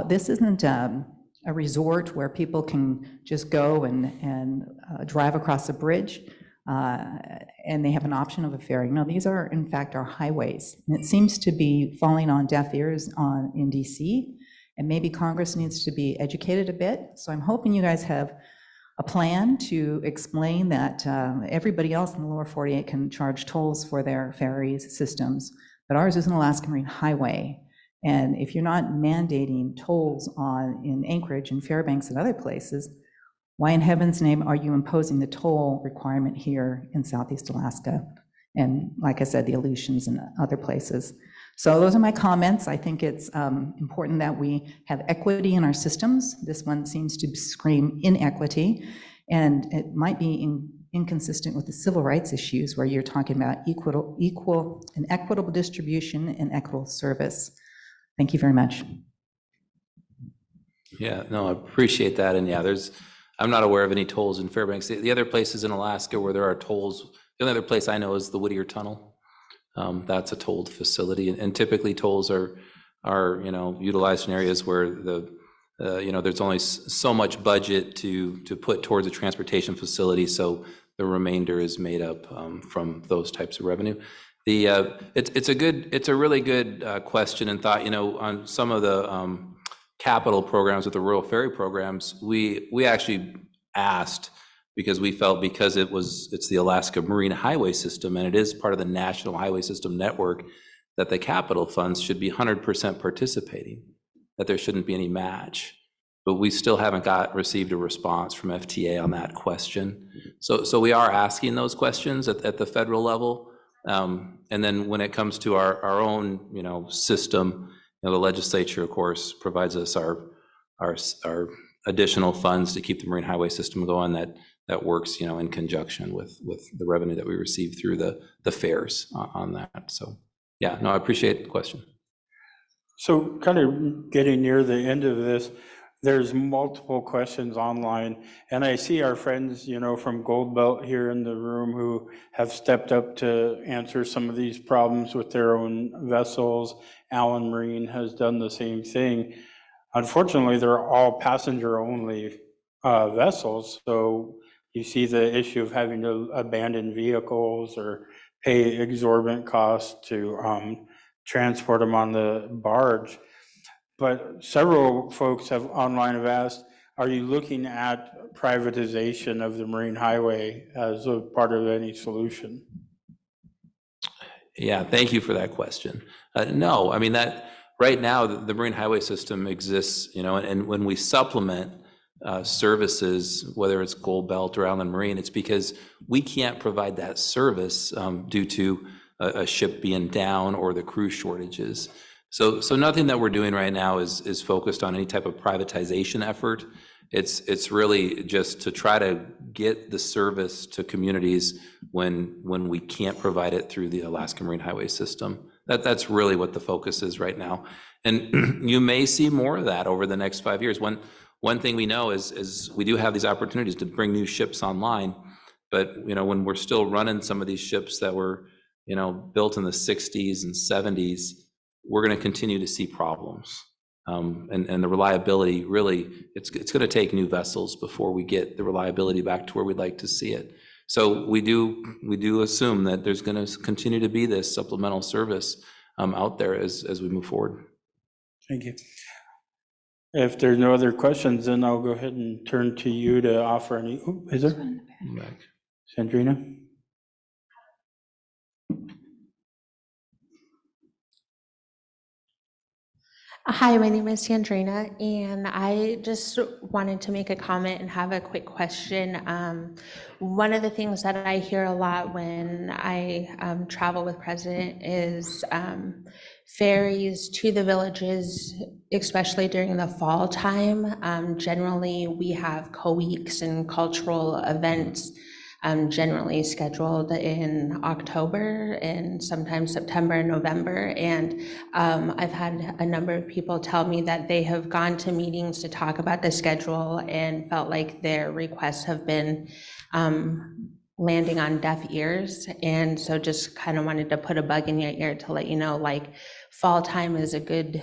this isn't a resort where people can just go and drive across a bridge and they have an option of a ferry. No, these are, in fact, our highways. And it seems to be falling on deaf ears in DC, and maybe Congress needs to be educated a bit. So I'm hoping you guys have a plan to explain that everybody else in the lower 48 can charge tolls for their ferries systems, but ours is an Alaska Marine Highway. And if you're not mandating tolls in Anchorage and Fairbanks and other places, why in heaven's name are you imposing the toll requirement here in Southeast Alaska? And like I said, the Aleutians and other places. So those are my comments. I think it's important that we have equity in our systems. This one seems to scream inequity, and it might be inconsistent with the civil rights issues where you're talking about an equitable distribution and equitable service. Thank you very much. Yeah, no, I appreciate that. And yeah, I'm not aware of any tolls in Fairbanks. The other places in Alaska where there are tolls, the only other place I know is the Whittier Tunnel. That's a tolled facility, and typically tolls are utilized in areas where there's only so much budget to put towards a transportation facility, so the remainder is made up from those types of revenue. It's a really good question and thought. On some of the capital programs with the rural ferry programs, we actually asked, because we felt it's the Alaska Marine Highway System and it is part of the National Highway System Network, that the capital funds should be 100% participating, that there shouldn't be any match. But we still haven't received a response from FTA on that question. So we are asking those questions at the federal level. And then when it comes to our own system, the legislature, of course, provides us our additional funds to keep the Marine Highway System going, that works, in conjunction with the revenue that we receive through the fares on that. So, yeah, no, I appreciate the question. So kind of getting near the end of this, there's multiple questions online, and I see our friends, from Gold Belt here in the room who have stepped up to answer some of these problems with their own vessels. Allen Marine has done the same thing. Unfortunately, they're all passenger-only vessels, so you see the issue of having to abandon vehicles or pay exorbitant costs to transport them on the barge. But several folks online have asked, are you looking at privatization of the Marine Highway as a part of any solution? Yeah, thank you for that question. No, I mean, that right now the Marine Highway System exists, and when we supplement services, whether it's Gold Belt or Allen Marine, it's because we can't provide that service due to a ship being down or the crew shortages. So nothing that we're doing right now is focused on any type of privatization effort. It's really just to try to get the service to communities when we can't provide it through the Alaska Marine Highway System. That's really what the focus is right now. And you may see more of that over the next 5 years. One thing we know is we do have these opportunities to bring new ships online, but when we're still running some of these ships that were built in the 60s and 70s, we're going to continue to see problems. And the reliability, really, it's going to take new vessels before we get the reliability back to where we'd like to see it. So we do assume that there's going to continue to be this supplemental service out there as we move forward. Thank you. If there's no other questions, then I'll go ahead and turn to you to offer any. Is there? Sandrina? Hi, my name is Sandrina, and I just wanted to make a comment and have a quick question. One of the things that I hear a lot when I travel with President is ferries to the villages, especially during the fall time. Generally, we have co-weeks and cultural events generally scheduled in October and sometimes September and November. And I've had a number of people tell me that they have gone to meetings to talk about the schedule and felt like their requests have been landing on deaf ears. And so just kind of wanted to put a bug in your ear to let you know, like, fall time is a good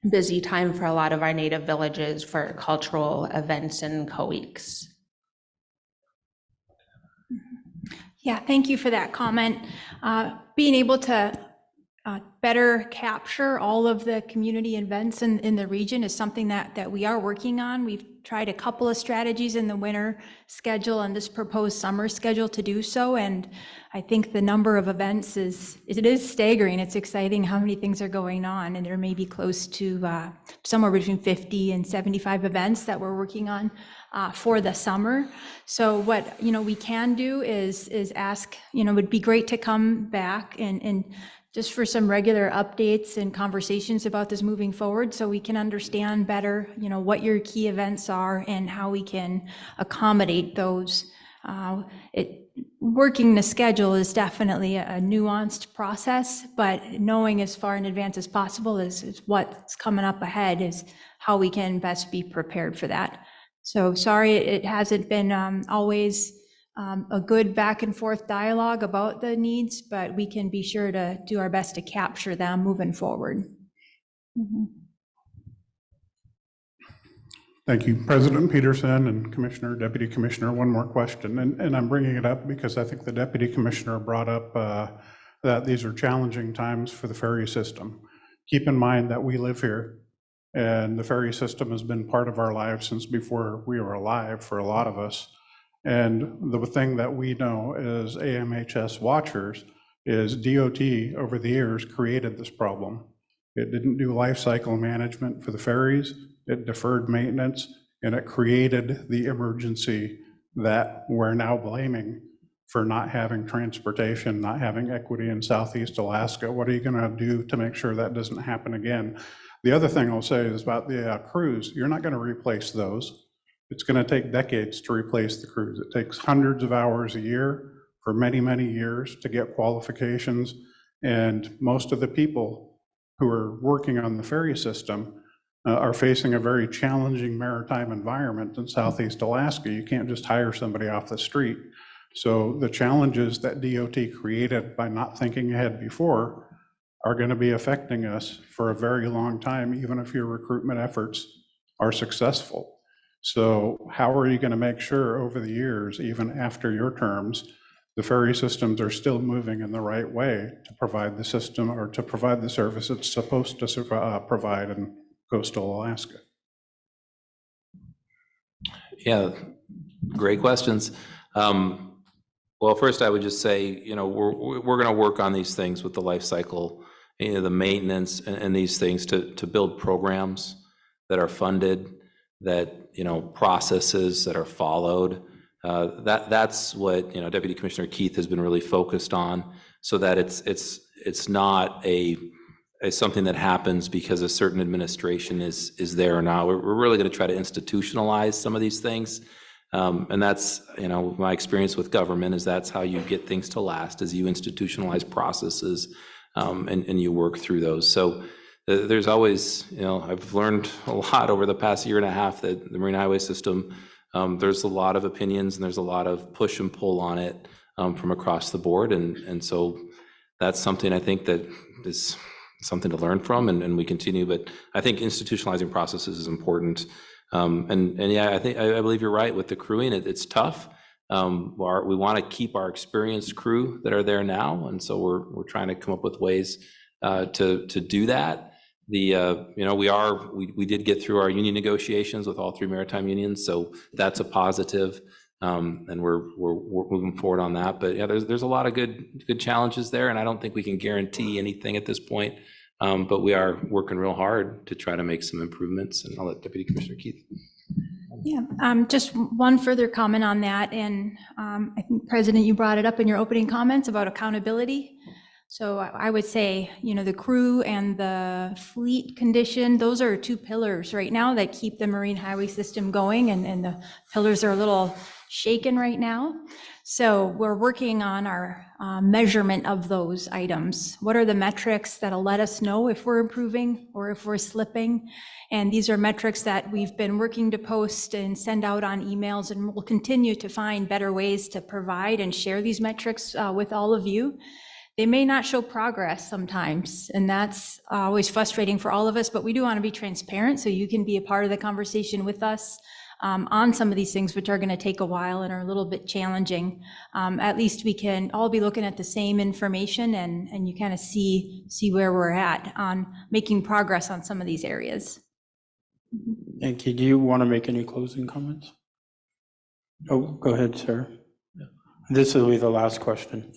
busy time for a lot of our native villages for cultural events and co-weeks. Yeah, thank you for that comment. Being able to better capture all of the community events in the region is something that we are working on. We've tried a couple of strategies in the winter schedule and this proposed summer schedule to do so. And I think the number of events is staggering. It's exciting how many things are going on. And there may be close to somewhere between 50 and 75 events that we're working on for the summer. So what we can do is ask, it would be great to come back and just for some regular updates and conversations about this moving forward, so we can understand better, what your key events are and how we can accommodate those. Working the schedule is definitely a nuanced process, but knowing as far in advance as possible is what's coming up ahead is how we can best be prepared for that. So sorry, it hasn't been always a good back and forth dialogue about the needs, but we can be sure to do our best to capture them moving forward. Mm-hmm. Thank you, President Peterson and Commissioner, Deputy Commissioner. One more question, and I'm bringing it up because I think the Deputy Commissioner brought up that these are challenging times for the ferry system. Keep in mind that we live here, and the ferry system has been part of our lives since before we were alive for a lot of us. And the thing that we know as AMHS watchers is DOT over the years created this problem. It didn't do life cycle management for the ferries, it deferred maintenance, and it created the emergency that we're now blaming for not having transportation, not having equity in Southeast Alaska. What are you gonna do to make sure that doesn't happen again? The other thing I'll say is about the crews. You're not gonna replace those. It's going to take decades to replace the crews. It takes hundreds of hours a year for many, many years to get qualifications. And most of the people who are working on the ferry system are facing a very challenging maritime environment in Southeast Alaska. You can't just hire somebody off the street. So the challenges that DOT created by not thinking ahead before are going to be affecting us for a very long time, even if your recruitment efforts are successful. So how are you going to make sure over the years, even after your terms, the ferry systems are still moving in the right way to provide the system or to provide the service it's supposed to provide in coastal Alaska? Yeah, great questions. Well, first I would just say, we're going to work on these things with the life cycle, the maintenance and these things to build programs that are funded, that processes that are followed. That's what Deputy Commissioner Keith has been really focused on, so that it's not something that happens because a certain administration is there or not. We're really going to try to institutionalize some of these things, and that's my experience with government is that's how you get things to last, is you institutionalize processes and you work through those. So. There's always, I've learned a lot over the past year and a half that the Marine Highway System, there's a lot of opinions and there's a lot of push and pull on it from across the board. And so that's something I think that is something to learn from and we continue. But I think institutionalizing processes is important. And yeah, I believe you're right with the crewing. It's tough. We want to keep our experienced crew that are there now. And so we're trying to come up with ways to do that. We did get through our union negotiations with all three maritime unions, so that's a positive, and we're moving forward on that. But yeah, there's a lot of good challenges there, and I don't think we can guarantee anything at this point. But we are working real hard to try to make some improvements, and I'll let Deputy Commissioner Keith. Yeah, just one further comment on that, and I think, President, you brought it up in your opening comments about accountability. So I would say, the crew and the fleet condition, those are two pillars right now that keep the marine highway system going, and the pillars are a little shaken right now. So we're working on our measurement of those items. What are the metrics that'll let us know if we're improving or if we're slipping? And these are metrics that we've been working to post and send out on emails, and we'll continue to find better ways to provide and share these metrics with all of you. They may not show progress sometimes, and that's always frustrating for all of us, but we do want to be transparent so you can be a part of the conversation with us on some of these things, which are going to take a while and are a little bit challenging. At least we can all be looking at the same information, and you kind of see where we're at on making progress on some of these areas. Thank you. Do you want to make any closing comments? Oh, go ahead, Sarah. This will be the last question.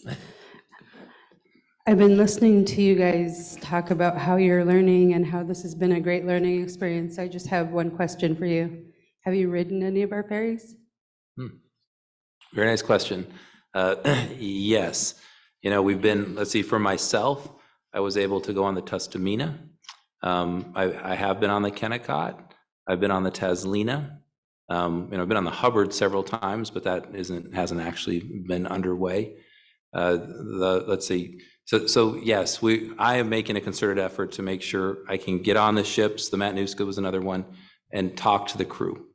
I've been listening to you guys talk about how you're learning and how this has been a great learning experience. I just have one question for you. Have you ridden any of our ferries? Very nice question. Yes. We've been, let's see, for myself, I was able to go on the Tustumena. I have been on the Kennecott. I've been on the Taslina. I've been on the Hubbard several times, but that hasn't actually been underway. Let's see. So yes, I am making a concerted effort to make sure I can get on the ships. The Matanuska was another one, and talk to the crew.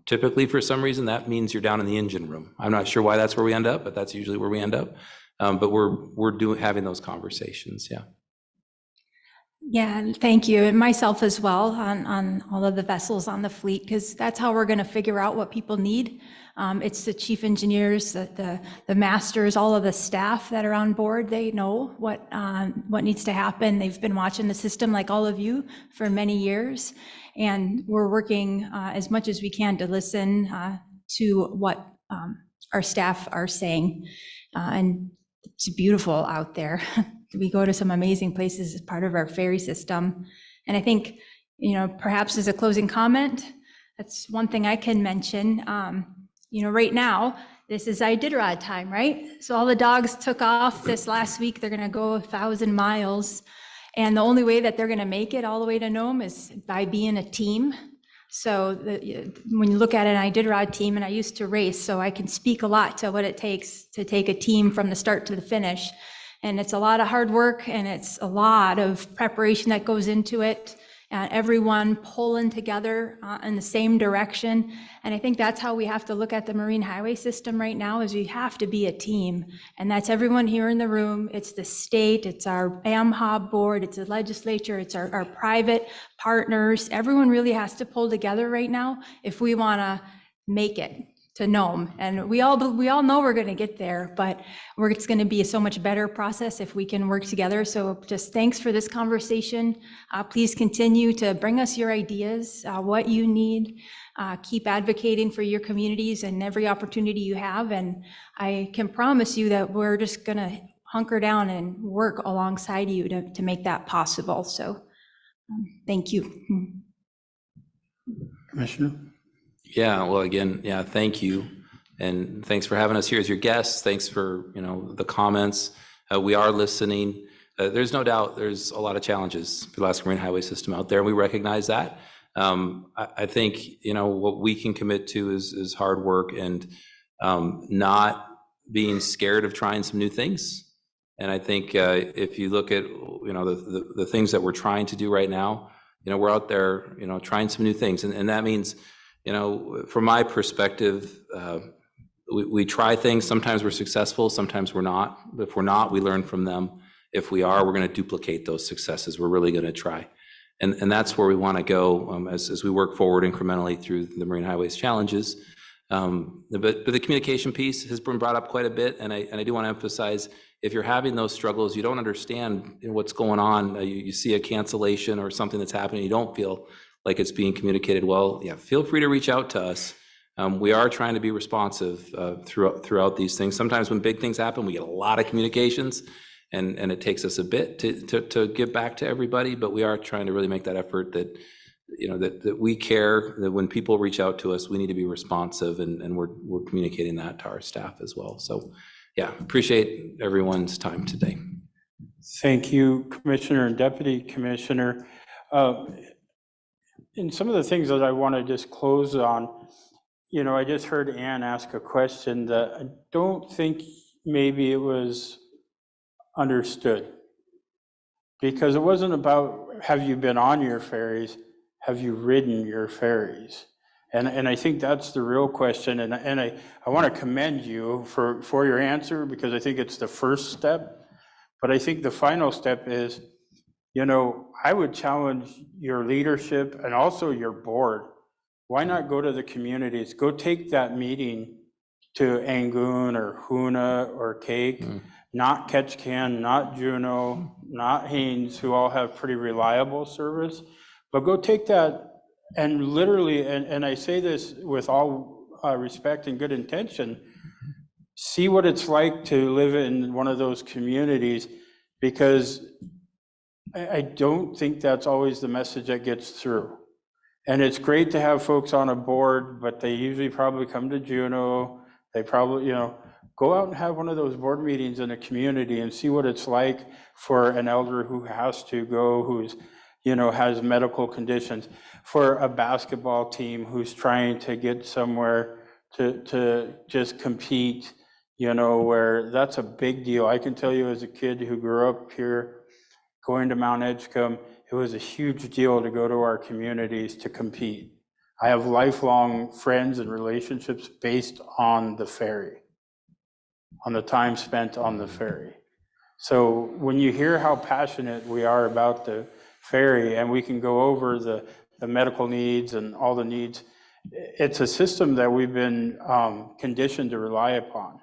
Typically, for some reason, that means you're down in the engine room. I'm not sure why that's where we end up, but that's usually where we end up. But we're having those conversations. Yeah. Yeah, thank you, and myself as well on all of the vessels on the fleet, because that's how we're going to figure out what people need. It's the chief engineers, the masters, all of the staff that are on board. They know what needs to happen. They've been watching the system like all of you for many years, and we're working as much as we can to listen to what our staff are saying. And it's beautiful out there. We go to some amazing places as part of our ferry system. And I think, perhaps as a closing comment, that's one thing I can mention. Right now, this is Iditarod time, right? So all the dogs took off this last week. They're going to go 1,000 miles. And the only way that they're going to make it all the way to Nome is by being a team. So when you look at an Iditarod team, and I used to race, so I can speak a lot to what it takes to take a team from the start to the finish. And it's a lot of hard work, and it's a lot of preparation that goes into it. Everyone pulling together in the same direction. And I think that's how we have to look at the marine highway system right now, is we have to be a team. And that's everyone here in the room. It's the state, it's our AMHA board, it's the legislature, it's our private partners. Everyone really has to pull together right now if we want to make it to Nome. And we all know we're going to get there, but it's going to be a so much better process if we can work together. So just thanks for this conversation. Please continue to bring us your ideas, what you need. Keep advocating for your communities and every opportunity you have. And I can promise you that we're just going to hunker down and work alongside you to make that possible. So thank you. Commissioner? Yeah, well, again, yeah, thank you. And thanks for having us here as your guests. Thanks for, the comments. We are listening. There's no doubt there's a lot of challenges for the Alaska Marine Highway System out there, and we recognize that. I think, what we can commit to is hard work and not being scared of trying some new things. And I think if you look at, the things that we're trying to do right now, we're out there, trying some new things. And that means, from my perspective, we try things. Sometimes we're successful, sometimes we're not. If we're not, we learn from them. If we are, we're going to duplicate those successes. We're really going to try. And that's where we want to go as we work forward incrementally through the Marine Highways challenges. But the communication piece has been brought up quite a bit. And I do want to emphasize, if you're having those struggles, you don't understand what's going on, you see a cancellation or something that's happening, you don't feel like it's being communicated well, yeah, feel free to reach out to us. We are trying to be responsive throughout these things. Sometimes when big things happen, we get a lot of communications, and it takes us a bit to give back to everybody, but we are trying to really make that effort that, that we care, that when people reach out to us, we need to be responsive, and we're communicating that to our staff as well. So yeah, appreciate everyone's time today. Thank you, Commissioner and Deputy Commissioner. And some of the things that I want to just close on, I just heard Ann ask a question that I don't think maybe it was understood. Because it wasn't about, have you been on your ferries? Have you ridden your ferries? And I think that's the real question. And I want to commend you for your answer, because I think it's the first step. But I think the final step is, I would challenge your leadership and also your board. Why not go to the communities? Go take that meeting to Angoon or Hoona or Cake, not Ketchikan, not Juneau, not Haines, who all have pretty reliable service. But go take that and literally, and I say this with all respect and good intention, see what it's like to live in one of those communities, because I don't think that's always the message that gets through. And it's great to have folks on a board, but they usually probably come to Juneau. They probably, go out and have one of those board meetings in a community and see what it's like for an elder who has to go, who's, has medical conditions, for a basketball team who's trying to get somewhere to just compete, where that's a big deal. I can tell you, as a kid who grew up here, going to Mount Edgecombe, it was a huge deal to go to our communities to compete. I have lifelong friends and relationships based on the ferry, on the time spent on the ferry. So when you hear how passionate we are about the ferry, and we can go over the medical needs and all the needs, it's a system that we've been conditioned to rely upon.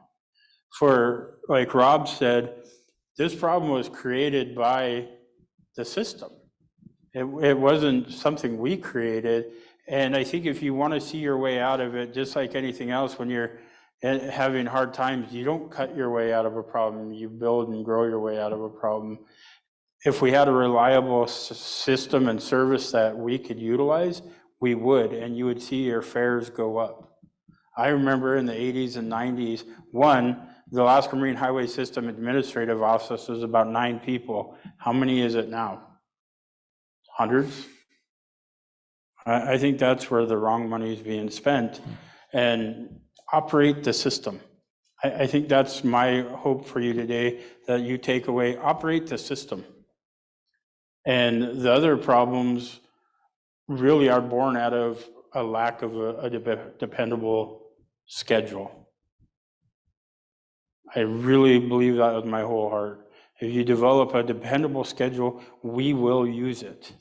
For, like Rob said, this problem was created by the system. It wasn't something we created. And I think if you want to see your way out of it, just like anything else, when you're having hard times, you don't cut your way out of a problem. You build and grow your way out of a problem. If we had a reliable system and service that we could utilize, we would, and you would see your fares go up. I remember in the 80s and 90s, the Alaska Marine Highway System Administrative Office was about 9 people. How many is it now? Hundreds? I think that's where the wrong money is being spent. And operate the system. I think that's my hope for you today, that you take away, operate the system. And the other problems really are born out of a lack of a dependable schedule. I really believe that with my whole heart. If you develop a dependable schedule, we will use it.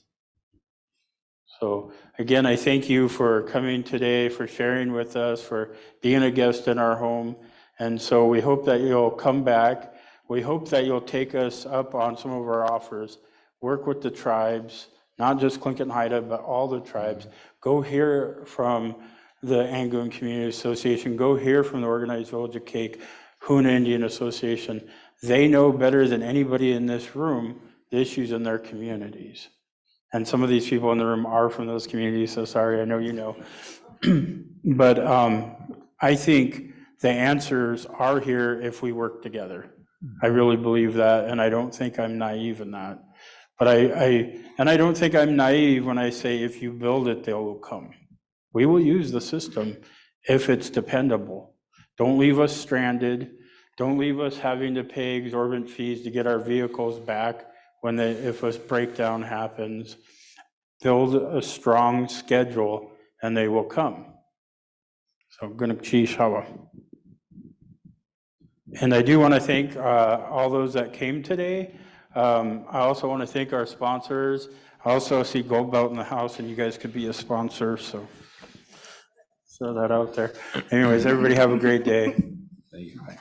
So again, I thank you for coming today, for sharing with us, for being a guest in our home. And so we hope that you'll come back. We hope that you'll take us up on some of our offers. Work with the tribes, not just Tlingit and Haida, but all the tribes. Go hear from the Angoon Community Association. Go hear from the Organized Village of Cake, Hoona Indian Association. They know better than anybody in this room the issues in their communities. And some of these people in the room are from those communities, so sorry, I know you know. But I think the answers are here if we work together. I really believe that, and I don't think I'm naive in that. But I don't think I'm naive when I say if you build it, they will come. We will use the system if it's dependable. Don't leave us stranded. Don't leave us having to pay exorbitant fees to get our vehicles back if a breakdown happens. Build a strong schedule and they will come. So Gunalchéesh, Háw'aa. And I do want to thank all those that came today. I also want to thank our sponsors. I also see Gold Belt in the house, and you guys could be a sponsor, so throw that out there. Anyways, everybody have a great day. Thank you. Bye.